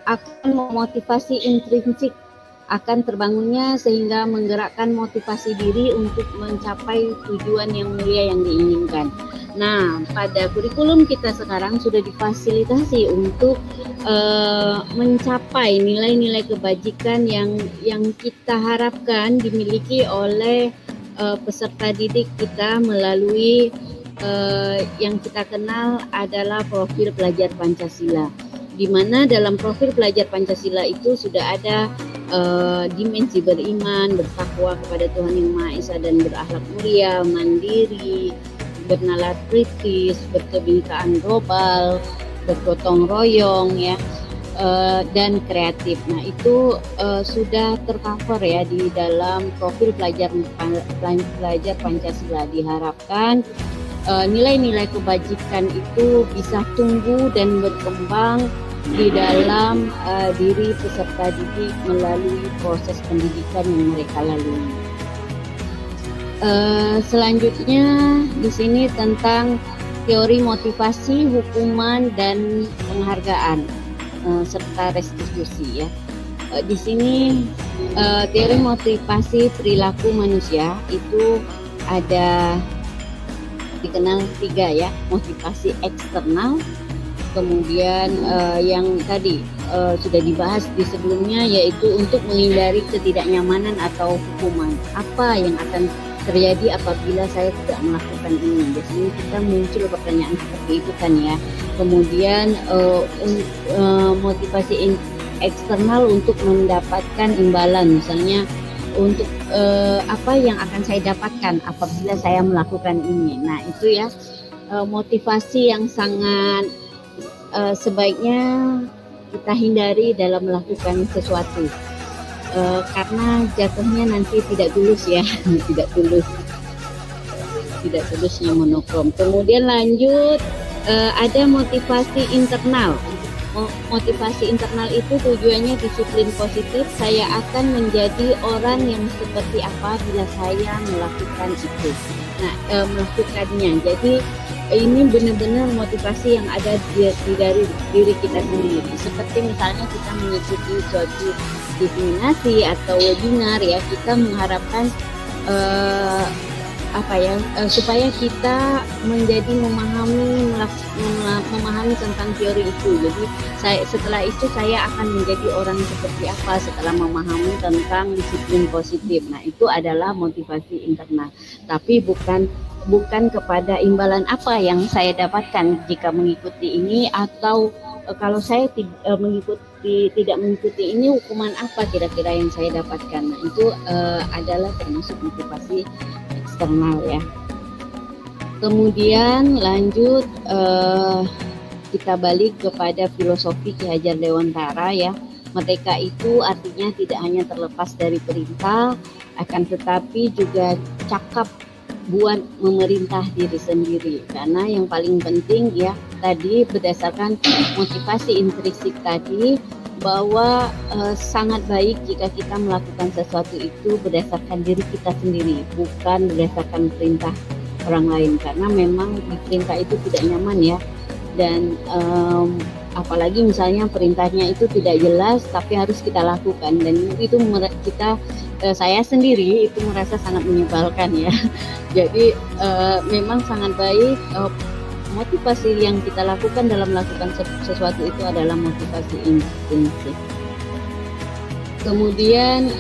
akan memotivasi intrinsik, akan terbangunnya sehingga menggerakkan motivasi diri untuk mencapai tujuan yang mulia yang diinginkan. Nah, pada kurikulum kita sekarang sudah difasilitasi untuk mencapai nilai-nilai kebajikan yang kita harapkan dimiliki oleh peserta didik kita melalui yang kita kenal adalah profil pelajar Pancasila, di mana dalam profil pelajar Pancasila itu sudah ada dimensi beriman, bertakwa kepada Tuhan Yang Maha Esa dan berakhlak mulia, mandiri, bernalar kritis, berkebinekaan global, bergotong royong ya, dan kreatif. Nah, itu sudah tercover ya di dalam profil pelajar Pancasila. Diharapkan nilai-nilai kebajikan itu bisa tumbuh dan berkembang di dalam diri peserta didik melalui proses pendidikan yang mereka lalui. Selanjutnya di sini tentang teori motivasi, hukuman dan penghargaan serta restitusi ya. Di sini teori motivasi perilaku manusia itu ada dikenal 3 ya, motivasi eksternal, kemudian yang tadi sudah dibahas di sebelumnya yaitu untuk menghindari ketidaknyamanan atau hukuman. Apa yang akan terjadi apabila saya tidak melakukan ini? Biasanya kita muncul pertanyaan seperti itu kan ya. Kemudian motivasi eksternal untuk mendapatkan imbalan, misalnya untuk apa yang akan saya dapatkan apabila saya melakukan ini. Nah, itu ya motivasi yang sangat sebaiknya kita hindari dalam melakukan sesuatu, karena jatuhnya nanti tidak tulus ya, tidak tulusnya monokrom. Kemudian lanjut ada motivasi internal. Motivasi internal itu tujuannya disiplin positif. Saya akan menjadi orang yang seperti apa bila saya melakukan itu. Nah, melakukannya. Jadi ini benar-benar motivasi yang ada dari diri kita sendiri. Seperti misalnya kita mengikuti suatu diseminasi atau webinar ya, kita mengharapkan supaya kita menjadi memahami tentang teori itu. Jadi setelah itu saya akan menjadi orang seperti apa setelah memahami tentang disiplin positif. Nah, itu adalah motivasi internal. Tapi bukan kepada imbalan apa yang saya dapatkan jika mengikuti ini, atau kalau saya tidak mengikuti ini, hukuman apa kira-kira yang saya dapatkan. Nah, itu adalah termasuk motivasi eksternal ya. Kemudian lanjut kita balik kepada filosofi Ki Hajar Dewantara ya. Merdeka itu artinya tidak hanya terlepas dari perintah, akan tetapi juga cakap buat memerintah diri sendiri. Karena yang paling penting ya tadi berdasarkan motivasi intrinsik tadi, bahwa sangat baik jika kita melakukan sesuatu itu berdasarkan diri kita sendiri, bukan berdasarkan perintah orang lain, karena memang di perintah itu tidak nyaman ya. Dan apalagi misalnya perintahnya itu tidak jelas tapi harus kita lakukan, dan itu saya sendiri itu merasa sangat menyebalkan ya. Jadi memang sangat baik motivasi yang kita lakukan dalam melakukan sesuatu itu adalah motivasi intrinsik. Kemudian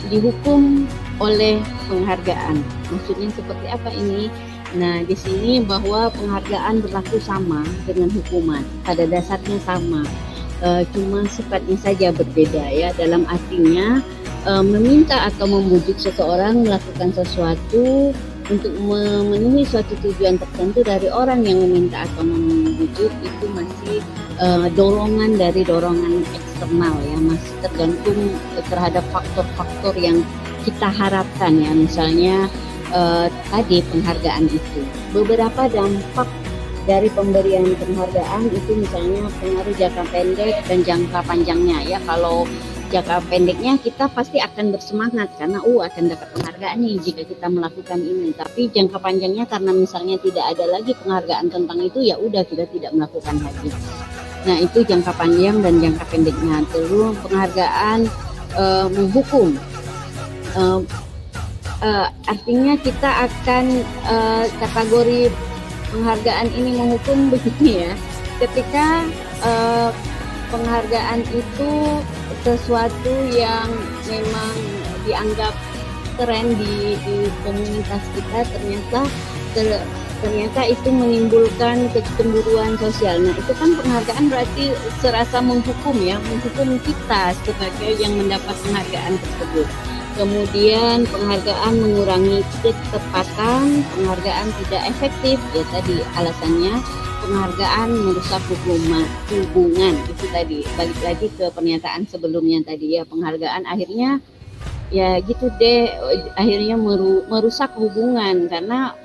dihukum oleh penghargaan. Maksudnya seperti apa ini? Nah, di sini bahwa penghargaan berlaku sama dengan hukuman, pada dasarnya sama, cuma sifatnya saja berbeda ya. Dalam artinya meminta atau membujuk seseorang melakukan sesuatu untuk memenuhi suatu tujuan tertentu dari orang yang meminta atau membujuk itu masih dorongan dari dorongan eksternal ya, masih tergantung terhadap faktor-faktor yang kita harapkan ya, misalnya tadi penghargaan itu. Beberapa dampak dari pemberian penghargaan itu misalnya pengaruh jangka pendek dan jangka panjangnya ya. Kalau jangka pendeknya kita pasti akan bersemangat karena akan dapat penghargaan nih jika kita melakukan ini. Tapi jangka panjangnya karena misalnya tidak ada lagi penghargaan tentang itu, ya udah kita tidak melakukan lagi. Nah, itu jangka panjang dan jangka pendeknya. Terus penghargaan menghukum. Artinya kita akan kategori penghargaan ini menghukum begini ya, ketika penghargaan itu sesuatu yang memang dianggap keren di komunitas kita, ternyata itu menimbulkan kecemburuan sosial. Nah, itu kan penghargaan berarti serasa menghukum ya, menghukum kita sebagai yang mendapat penghargaan tersebut. Kemudian penghargaan mengurangi ketepatan, penghargaan tidak efektif, ya tadi alasannya penghargaan merusak hubungan. Itu tadi, balik lagi ke pernyataan sebelumnya tadi ya, penghargaan akhirnya ya gitu deh, akhirnya merusak hubungan karena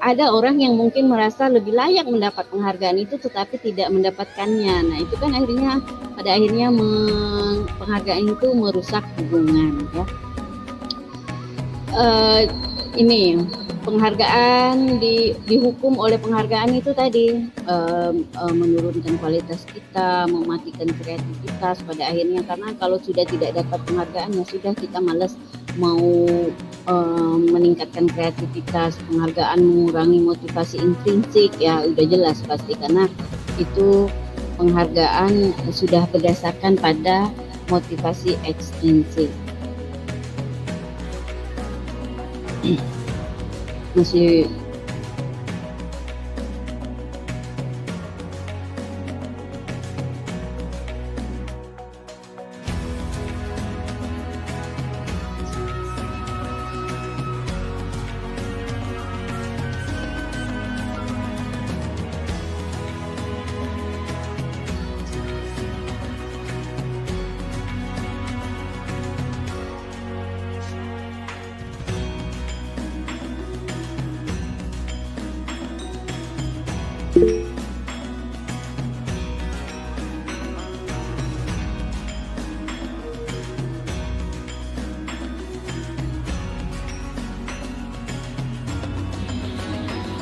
ada orang yang mungkin merasa lebih layak mendapat penghargaan itu tetapi tidak mendapatkannya. Nah, itu kan akhirnya pada akhirnya penghargaan itu merusak hubungan ya. Ini penghargaan dihukum oleh penghargaan itu tadi menurunkan kualitas kita, mematikan kreativitas pada akhirnya, karena kalau sudah tidak dapat penghargaan ya sudah, kita malas mau meningkatkan kreativitas. Penghargaan mengurangi motivasi intrinsik ya, udah jelas pasti, karena itu penghargaan sudah berdasarkan pada motivasi ekstrinsik. Masih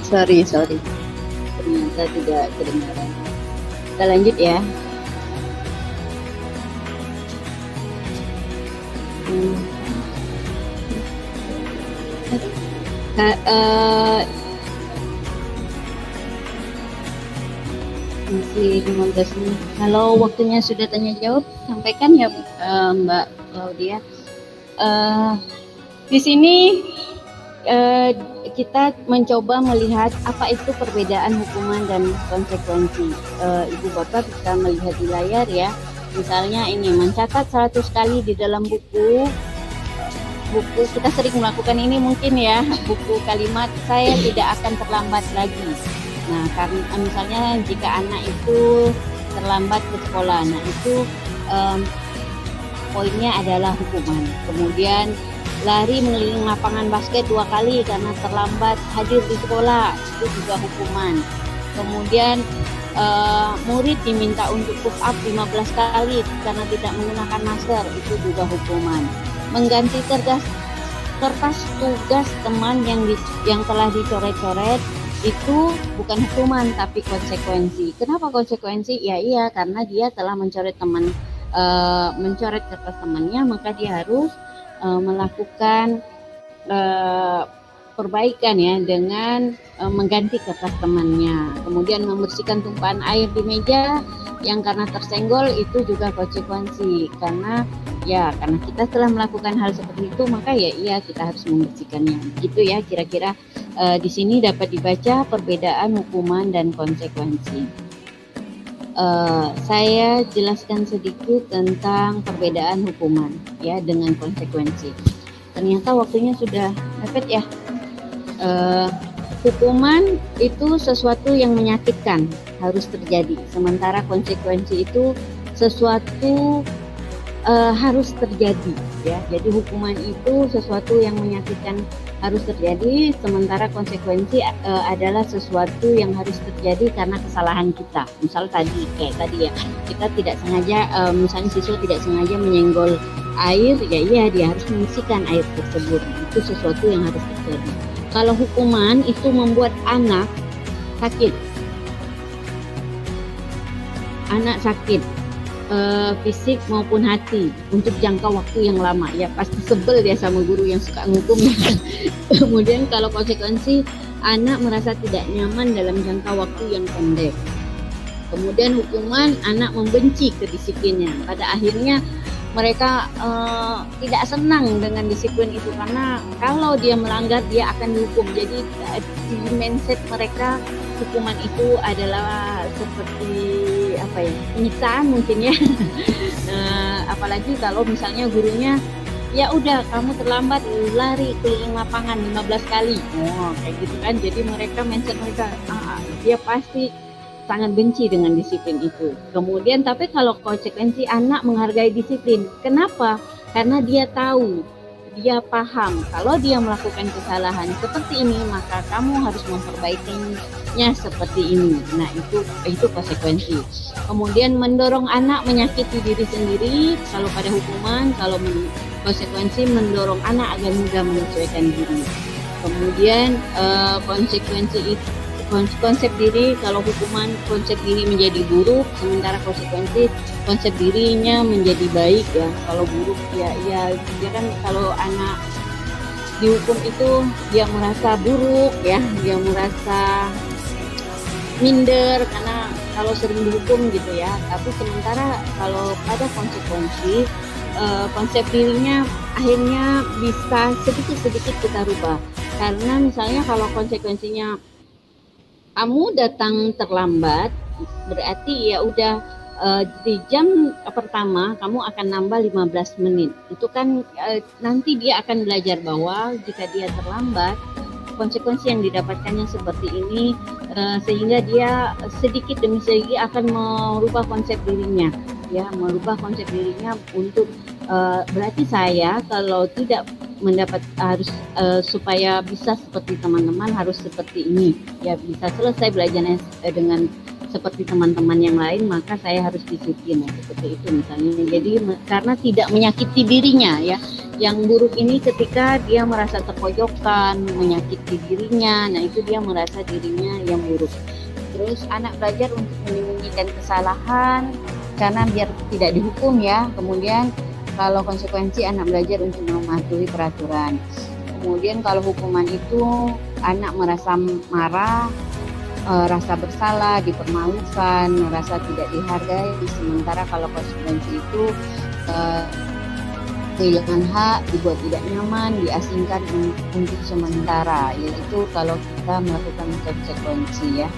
sorry ternyata tidak kedengaran. Kita lanjut ya. Masih 15 menit. Kalau waktunya sudah tanya jawab, sampaikan ya Mbak Claudia. Di sini kita mencoba melihat apa itu perbedaan hukuman dan konsekuensi. Ibu Bapak bisa melihat di layar ya. Misalnya ini, mencatat 100 kali di dalam buku kita sering melakukan ini mungkin ya, buku kalimat saya tidak akan terlambat lagi. Nah, karena misalnya jika anak itu terlambat ke sekolah, nah itu poinnya adalah hukuman. Kemudian lari mengelilingi lapangan basket 2 kali karena terlambat hadir di sekolah, itu juga hukuman. Kemudian murid diminta untuk push up 15 kali karena tidak menggunakan masker, itu juga hukuman. Mengganti kertas tugas teman yang telah dicoret-coret, itu bukan hukuman tapi konsekuensi. Kenapa konsekuensi? Ya iya, karena dia telah mencoret kertas temannya, maka dia harus melakukan perbaikan ya dengan mengganti kertas temannya, kemudian membersihkan tumpahan air di meja yang karena tersenggol itu juga konsekuensi karena kita telah melakukan hal seperti itu maka ya kita harus membersihkannya. Gitu ya kira-kira di sini dapat dibaca perbedaan hukuman dan konsekuensi. Saya jelaskan sedikit tentang perbedaan hukuman ya dengan konsekuensi. Ternyata waktunya sudah mepet ya. Hukuman itu sesuatu yang menyakitkan harus terjadi, sementara konsekuensi itu sesuatu harus terjadi ya. Jadi hukuman itu sesuatu yang menyakitkan harus terjadi, sementara konsekuensi adalah sesuatu yang harus terjadi karena kesalahan kita. Misal tadi ya, kita tidak sengaja misalnya siswa tidak sengaja menyenggol air, ya dia harus membersihkan air tersebut. Itu sesuatu yang harus terjadi. Kalau hukuman itu membuat anak sakit, fisik maupun hati untuk jangka waktu yang lama. Ya pasti sebel dia sama guru yang suka ngukum. Kemudian kalau konsekuensi, anak merasa tidak nyaman dalam jangka waktu yang pendek. Kemudian hukuman, anak membenci kedisiplinnya. Pada akhirnya mereka tidak senang dengan disiplin itu karena kalau dia melanggar dia akan dihukum. Jadi di mindset mereka hukuman itu adalah seperti penyiksaan mungkin ya. Apalagi kalau misalnya gurunya ya udah kamu terlambat lari keliling lapangan 15 kali. Kayak gitu kan. Jadi mereka mindset mereka dia pasti sangat benci dengan disiplin itu. Kemudian tapi kalau konsekuensi, anak menghargai disiplin. Kenapa? Karena dia tahu, dia paham kalau dia melakukan kesalahan seperti ini maka kamu harus memperbaikinya seperti ini. Nah itu konsekuensi. Kemudian mendorong anak menyakiti diri sendiri kalau pada hukuman, kalau konsekuensi mendorong anak agar mudah menyesuaikan diri. Kemudian konsekuensi itu konsep diri, kalau hukuman konsep diri menjadi buruk, sementara konsekuensi konsep dirinya menjadi baik ya. Kalau buruk ya kan kalau anak dihukum itu dia merasa buruk ya, dia merasa minder karena kalau sering dihukum gitu ya. Tapi sementara kalau pada konsekuensi konsep dirinya akhirnya bisa sedikit-sedikit kita rubah. Karena misalnya kalau konsekuensinya kamu datang terlambat, berarti ya udah di jam pertama kamu akan nambah 15 menit. Itu kan nanti dia akan belajar bahwa jika dia terlambat, konsekuensi yang didapatkannya seperti ini, sehingga dia sedikit demi sedikit akan merubah konsep dirinya. Ya, merubah konsep dirinya untuk berarti saya kalau tidak mendapat harus supaya bisa seperti teman-teman harus seperti ini ya, bisa selesai belajarnya dengan seperti teman-teman yang lain maka saya harus disiplin ya, seperti itu misalnya. Jadi karena tidak menyakiti dirinya ya. Yang buruk ini ketika dia merasa terpojokkan, menyakiti dirinya, nah itu dia merasa dirinya yang buruk. Terus anak belajar untuk menyembunyikan kesalahan karena biar tidak dihukum ya. Kemudian kalau konsekuensi, anak belajar untuk mematuhi peraturan. Kemudian kalau hukuman itu anak merasa marah, rasa bersalah, dipermalukan, merasa tidak dihargai. Sementara kalau konsekuensi itu kehilangan hak, dibuat tidak nyaman, diasingkan untuk sementara. Yaitu kalau kita melakukan konsekuensi ya.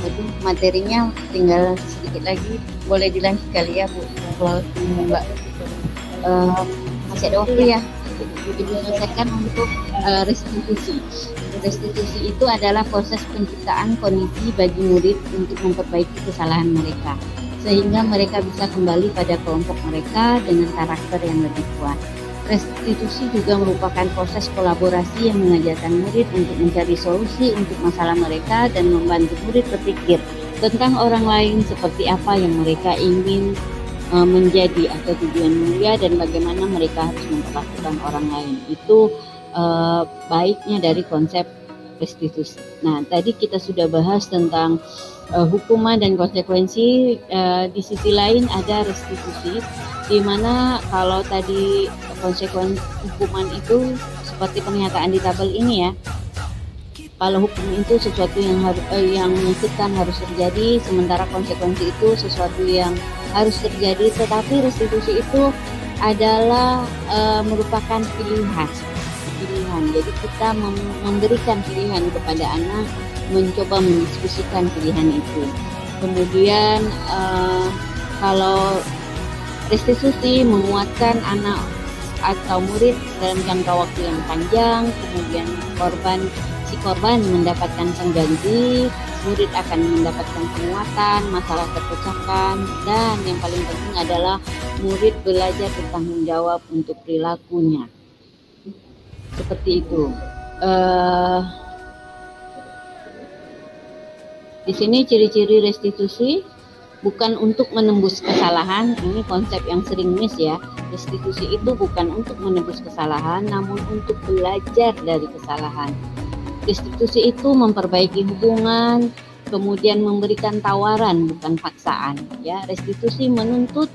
Jadi materinya tinggal sedikit lagi, boleh dilanjut kali ya Bu, kalau Mbak masih ada waktu ya. Diselesaikan untuk restitusi. Restitusi itu adalah proses penciptaan kondisi bagi murid untuk memperbaiki kesalahan mereka, sehingga mereka bisa kembali pada kelompok mereka dengan karakter yang lebih kuat. Restitusi juga merupakan proses kolaborasi yang mengajarkan murid untuk mencari solusi untuk masalah mereka dan membantu murid berpikir tentang orang lain seperti apa yang mereka ingin menjadi atau tujuan mulia dan bagaimana mereka harus memperlakukan orang lain. Itu baiknya dari konsep restitusi. Nah, tadi kita sudah bahas tentang hukuman dan konsekuensi. Di sisi lain ada restitusi, di mana kalau tadi konsekuensi hukuman itu seperti pernyataan di tabel ini ya. Kalau hukum itu sesuatu yang yang menyakitkan harus terjadi, sementara konsekuensi itu sesuatu yang harus terjadi, tetapi restitusi itu adalah merupakan pilihan. Jadi kita memberikan pilihan kepada anak, mencoba mendiskusikan pilihan itu. Kemudian kalau restitusi menguatkan anak atau murid dalam jangka waktu yang panjang, kemudian si korban mendapatkan pengganti, murid akan mendapatkan penguatan, masalah terpecahkan, dan yang paling penting adalah murid belajar bertanggung jawab untuk perilakunya. Seperti itu. Di sini ciri-ciri restitusi bukan untuk menembus kesalahan. Ini konsep yang sering miss ya. Restitusi itu bukan untuk menembus kesalahan, namun untuk belajar dari kesalahan. Restitusi itu memperbaiki hubungan, kemudian memberikan tawaran bukan paksaan. Ya, restitusi menuntut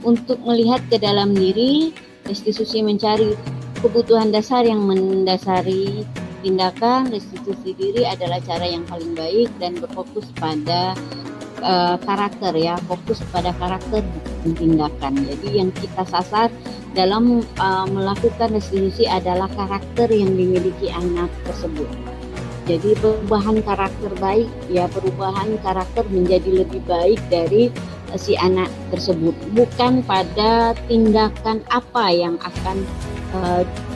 untuk melihat ke dalam diri. Restitusi mencari kebutuhan dasar yang mendasari tindakan. Restitusi diri adalah cara yang paling baik dan berfokus pada karakter ya, fokus pada karakter bukan tindakan. Jadi yang kita sasar dalam melakukan restitusi adalah karakter yang dimiliki anak tersebut. Jadi perubahan karakter baik ya, perubahan karakter menjadi lebih baik dari si anak tersebut, bukan pada tindakan apa yang akan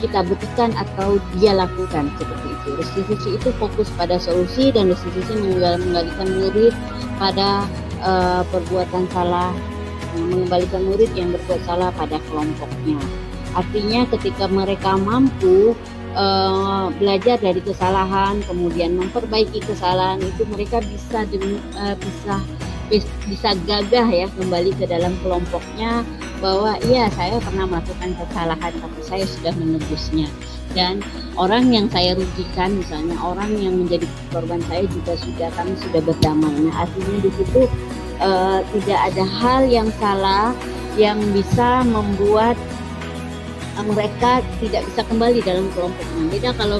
kita buktikan atau dia lakukan, seperti itu. Restitusi itu fokus pada solusi, dan restitusi mengembalikan murid pada perbuatan salah, mengembalikan murid yang berbuat salah pada kelompoknya. Artinya ketika mereka mampu belajar dari kesalahan, kemudian memperbaiki kesalahan itu, mereka bisa gagah ya kembali ke dalam kelompoknya, bahwa iya saya pernah melakukan kesalahan tapi saya sudah menebusnya, dan orang yang saya rugikan, misalnya orang yang menjadi korban saya juga kami sudah berdamai. Nah, artinya di situ tidak ada hal yang salah yang bisa membuat mereka tidak bisa kembali dalam kelompoknya. Beda kalau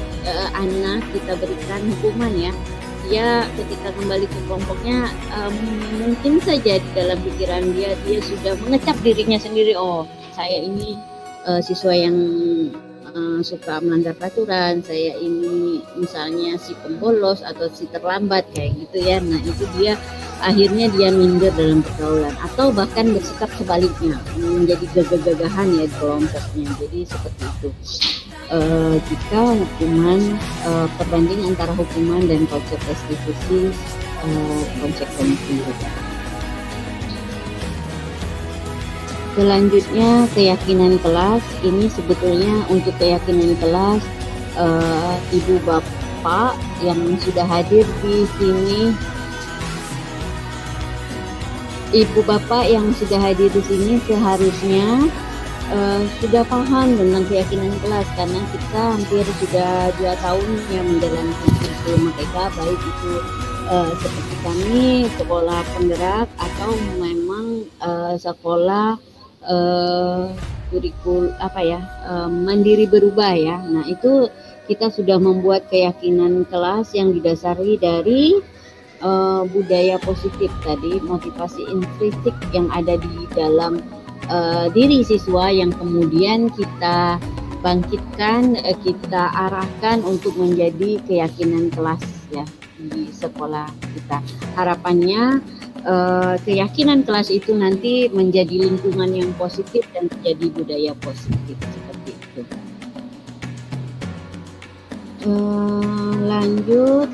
anak kita berikan hukuman ya, dia ketika kembali ke kelompoknya mungkin saja di dalam pikiran dia sudah mengecap dirinya sendiri, oh saya ini siswa yang suka melanggar peraturan, saya ini misalnya si pembolos atau si terlambat kayak gitu ya. Nah itu dia akhirnya dia minder dalam pergaulan, atau bahkan bersikap sebaliknya, menjadi gagah-gagahan ya di kelompoknya. Jadi seperti itu. Jika hukuman perbanding antara hukuman dan konsep restitusi konsekuensi. Selanjutnya keyakinan kelas. Ini sebetulnya untuk keyakinan kelas ibu bapak yang sudah hadir di sini. Ibu bapak yang sudah hadir di sini seharusnya sudah paham tentang keyakinan kelas, karena kita hampir sudah 2 tahun yang menjalankan kurikulum mereka, baik itu seperti kami sekolah penggerak atau memang sekolah kurikul mandiri berubah ya. Nah itu kita sudah membuat keyakinan kelas yang didasari dari budaya positif tadi, motivasi intrinsik yang ada di dalam diri siswa, yang kemudian kita bangkitkan, kita arahkan untuk menjadi keyakinan kelas ya di sekolah kita. Harapannya keyakinan kelas itu nanti menjadi lingkungan yang positif dan menjadi budaya positif, seperti itu. Lanjut.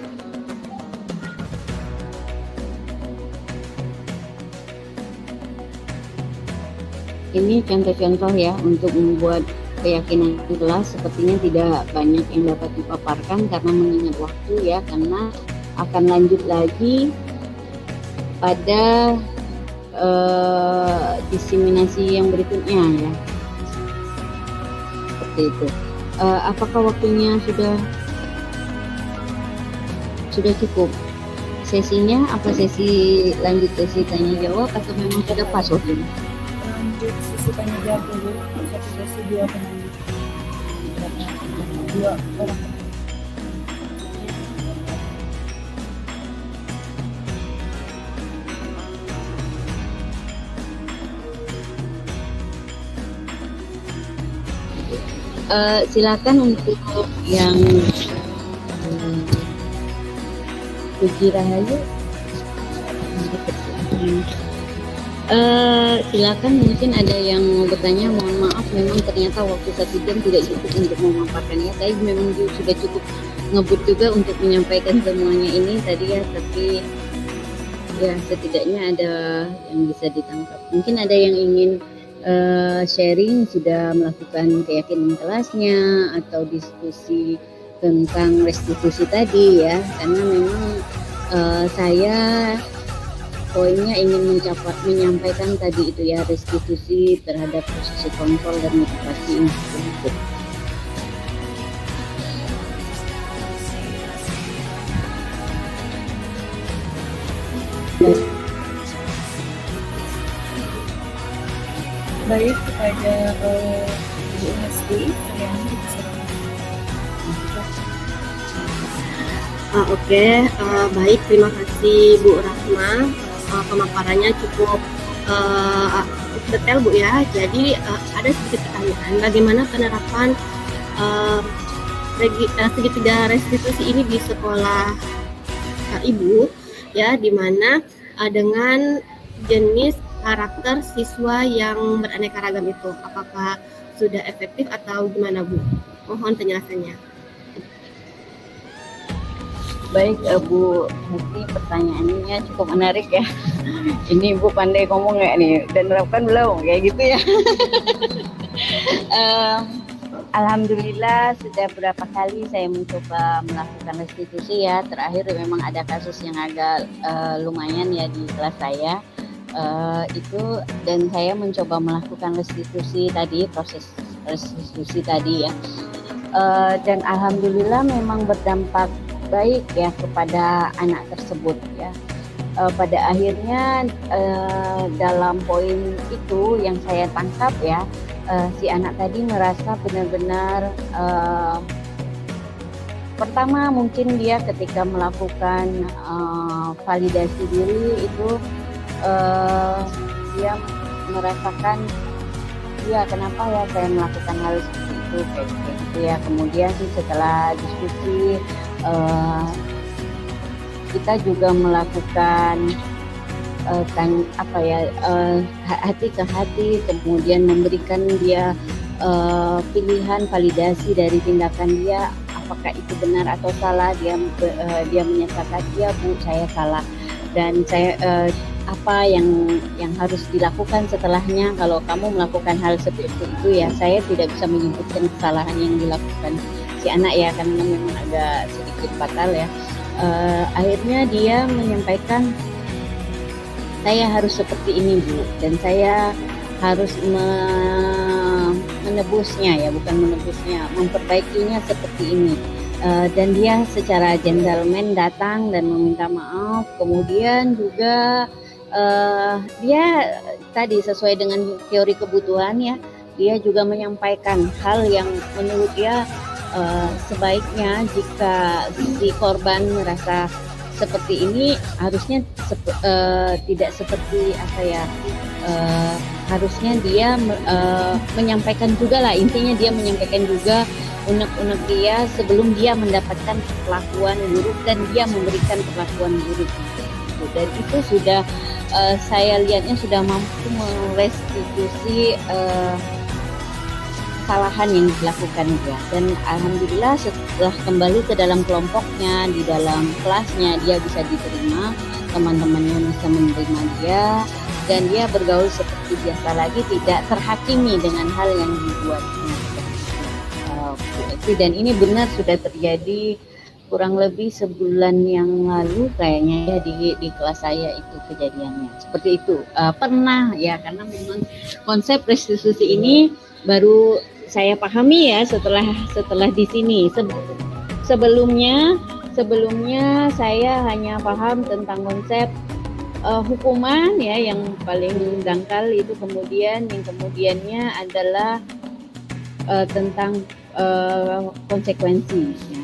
Ini contoh-contoh ya untuk membuat keyakinan kelas. Sepertinya tidak banyak yang dapat dipaparkan karena mengingat waktu ya, karena akan lanjut lagi pada diseminasi yang berikutnya ya. Seperti itu. Apakah waktunya sudah cukup? Sesinya apa sesi lanjut, sesi tanya jawab, atau memang sudah pas waktunya? lanjut sisi tanya jawab dulu. Satu sesi dua penanya. Dua orang. Silakan untuk yang Puji Rahayu. Silakan, mungkin ada yang mau bertanya. Mohon maaf, memang ternyata waktu 1 jam tidak cukup untuk memaparkannya. Saya memang sudah cukup ngebut juga untuk menyampaikan semuanya ini tadi ya, tapi ya setidaknya ada yang bisa ditangkap. Mungkin ada yang ingin sharing, sudah melakukan keyakinan kelasnya atau diskusi tentang restitusi tadi ya, karena memang saya poinnya ingin menyampaikan tadi itu ya, restitusi terhadap posisi kontrol dan motivasi institusi. Baik, kepada Ibu Hesti, yang dipersilakan. Oke, baik, terima kasih Bu Rahma. Pemaparannya cukup detail Bu ya. Jadi ada sedikit pertanyaan, bagaimana penerapan segitiga restitusi ini di sekolah Ibu ya, di mana dengan jenis karakter siswa yang beraneka ragam itu, apakah sudah efektif atau gimana Bu? Mohon penjelasannya. Baik, Bu Hesti, pertanyaannya cukup menarik ya. Ini Bu pandai ngomong nggak nih? Dan nerapkan belum? Kayak gitu ya. Alhamdulillah sudah berapa kali saya mencoba melakukan restitusi ya. Terakhir memang ada kasus yang agak lumayan ya di kelas saya. Itu, dan saya mencoba melakukan restitusi tadi, proses restitusi tadi ya. Dan alhamdulillah memang berdampak baik ya kepada anak tersebut ya. Pada akhirnya dalam poin itu yang saya tangkap ya, si anak tadi merasa benar-benar pertama mungkin dia ketika melakukan validasi diri itu dia merasakan, ya kenapa ya saya melakukan hal seperti itu kayak gitu ya. Kemudian setelah diskusi kita juga melakukan hati ke hati, kemudian memberikan dia pilihan validasi dari tindakan dia, apakah itu benar atau salah. Dia menyatakan, ya Bu, saya salah, dan saya apa yang harus dilakukan setelahnya. Kalau kamu melakukan hal seperti itu ya, saya tidak bisa menyebutkan kesalahan yang dilakukan si anak ya, karena memang agak sedikit fatal ya. Akhirnya dia menyampaikan, saya harus seperti ini Bu, dan saya harus menebusnya ya, bukan menebusnya, memperbaikinya seperti ini. Dan dia secara gentleman datang dan meminta maaf. Kemudian juga dia tadi sesuai dengan teori kebutuhan ya, dia juga menyampaikan hal yang menurut dia sebaiknya jika si korban merasa seperti ini harusnya tidak seperti apa ya, harusnya dia menyampaikan juga lah, intinya dia menyampaikan juga unek-unek dia sebelum dia mendapatkan perlakuan buruk dan dia memberikan perlakuan buruk. Dan itu sudah saya lihatnya sudah mampu merestitusi kesalahan yang dilakukan dia. Dan alhamdulillah setelah kembali ke dalam kelompoknya, di dalam kelasnya, dia bisa diterima, teman-temannya bisa menerima dia, dan dia bergaul seperti biasa lagi, tidak terhakimi dengan hal yang dibuatnya. Dan ini benar sudah terjadi kurang lebih sebulan yang lalu kayaknya ya, di kelas saya itu kejadiannya seperti itu. Pernah ya, karena memang konsep restitusi ini baru saya pahami ya setelah di sini. Sebelumnya saya hanya paham tentang konsep hukuman ya yang paling dangkal itu, kemudian yang kemudiannya adalah tentang konsekuensi ya.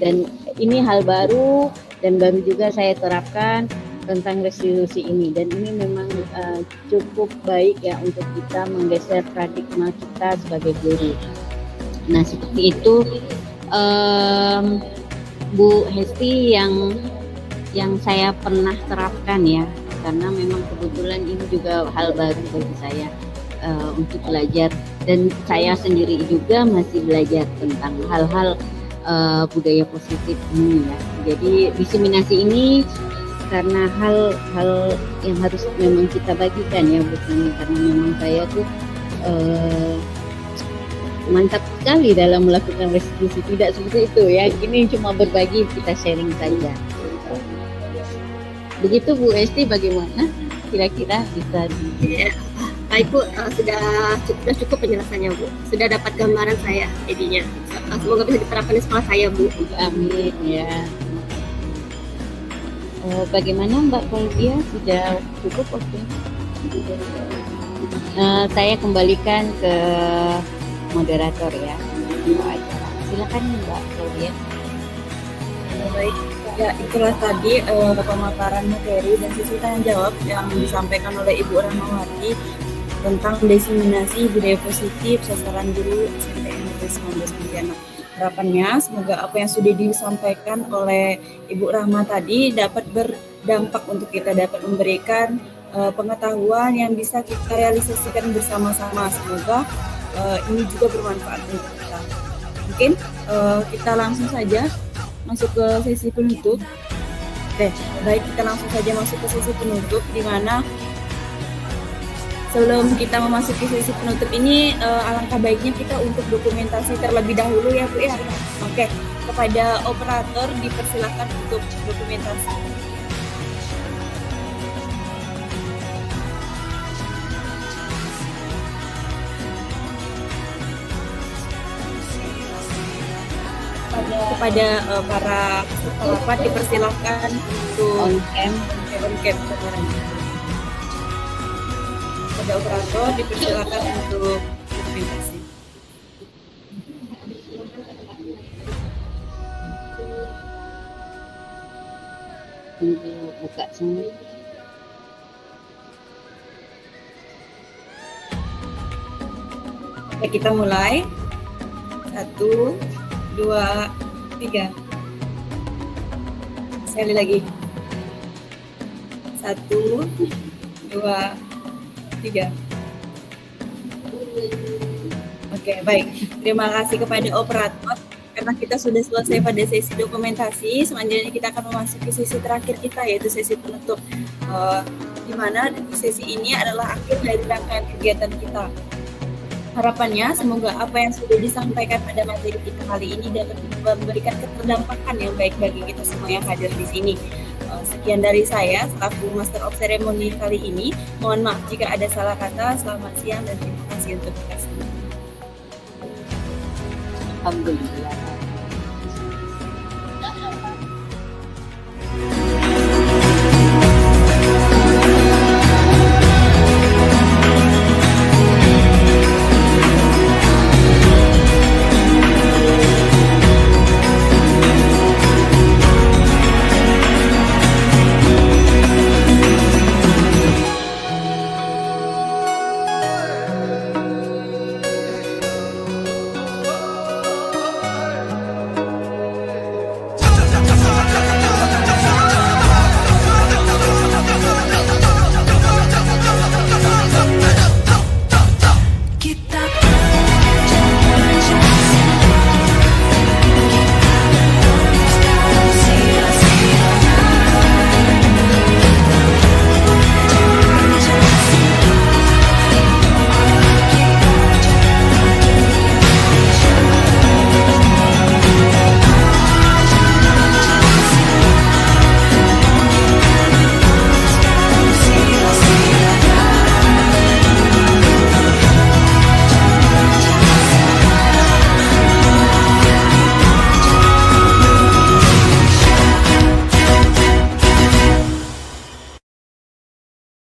Dan ini hal baru dan baru juga saya terapkan tentang restitusi ini, dan ini memang cukup baik ya untuk kita menggeser paradigma kita sebagai guru. Nah seperti itu Bu Hesti yang saya pernah terapkan ya, karena memang kebetulan ini juga hal baru bagi saya untuk belajar, dan saya sendiri juga masih belajar tentang hal-hal budaya positif ini ya. Jadi diseminasi ini karena hal-hal yang harus memang kita bagikan ya, bukan karena memang saya tuh mantap sekali dalam melakukan restitusi, tidak seperti itu ya. Ini cuma berbagi, kita sharing saja. Begitu Bu Esti, bagaimana kira-kira bisa Ya, baik Bu, sudah cukup penjelasannya Bu. Sudah dapat gambaran saya jadinya. Semoga bisa diterapkan di sekolah saya Bu. Amin ya. Bagaimana Mbak Claudia, sudah cukup waktu? Saya kembalikan ke moderator ya. Silakan Mbak Claudia. Baik, ya itulah tadi pemaparan materi dan sesi tanya jawab yang disampaikan oleh Ibu Rahmawati tentang diseminasi budaya positif sasaran guru SMP Negeri 19 Pontianak. Harapannya semoga apa yang sudah disampaikan oleh Ibu Rahma tadi dapat berdampak untuk kita, dapat memberikan pengetahuan yang bisa kita realisasikan bersama-sama. Semoga ini juga bermanfaat untuk kita. Mungkin kita langsung saja masuk ke sesi penutup. Oke, baik, kita langsung saja masuk ke sesi penutup, di mana sebelum kita memasuki sesi penutup ini alangkah baiknya kita untuk dokumentasi terlebih dahulu ya Bu ya. Oke, kepada operator dipersilakan untuk dokumentasi. Kepada para peserta rapat dipersilakan untuk on cam sekarang. Kepada operator dipersilakan untuk dokumentasi. Untuk buka semua. Oke, kita mulai. 1, 2, 3. Sekali lagi. 1, 2, 3. Oke, baik. Terima kasih kepada operator. Karena kita sudah selesai pada sesi dokumentasi, selanjutnya kita akan memasuki sesi terakhir kita, yaitu sesi penutup. Di mana sesi ini adalah akhir dari rangkaian kegiatan kita. Harapannya semoga apa yang sudah disampaikan pada materi kita kali ini dapat memberikan keterdampakan yang baik bagi kita semua yang hadir di sini. Sekian dari saya selaku Master of Ceremony kali ini. Mohon maaf jika ada salah kata. Selamat siang dan terima kasih untuk kita semua. Alhamdulillah.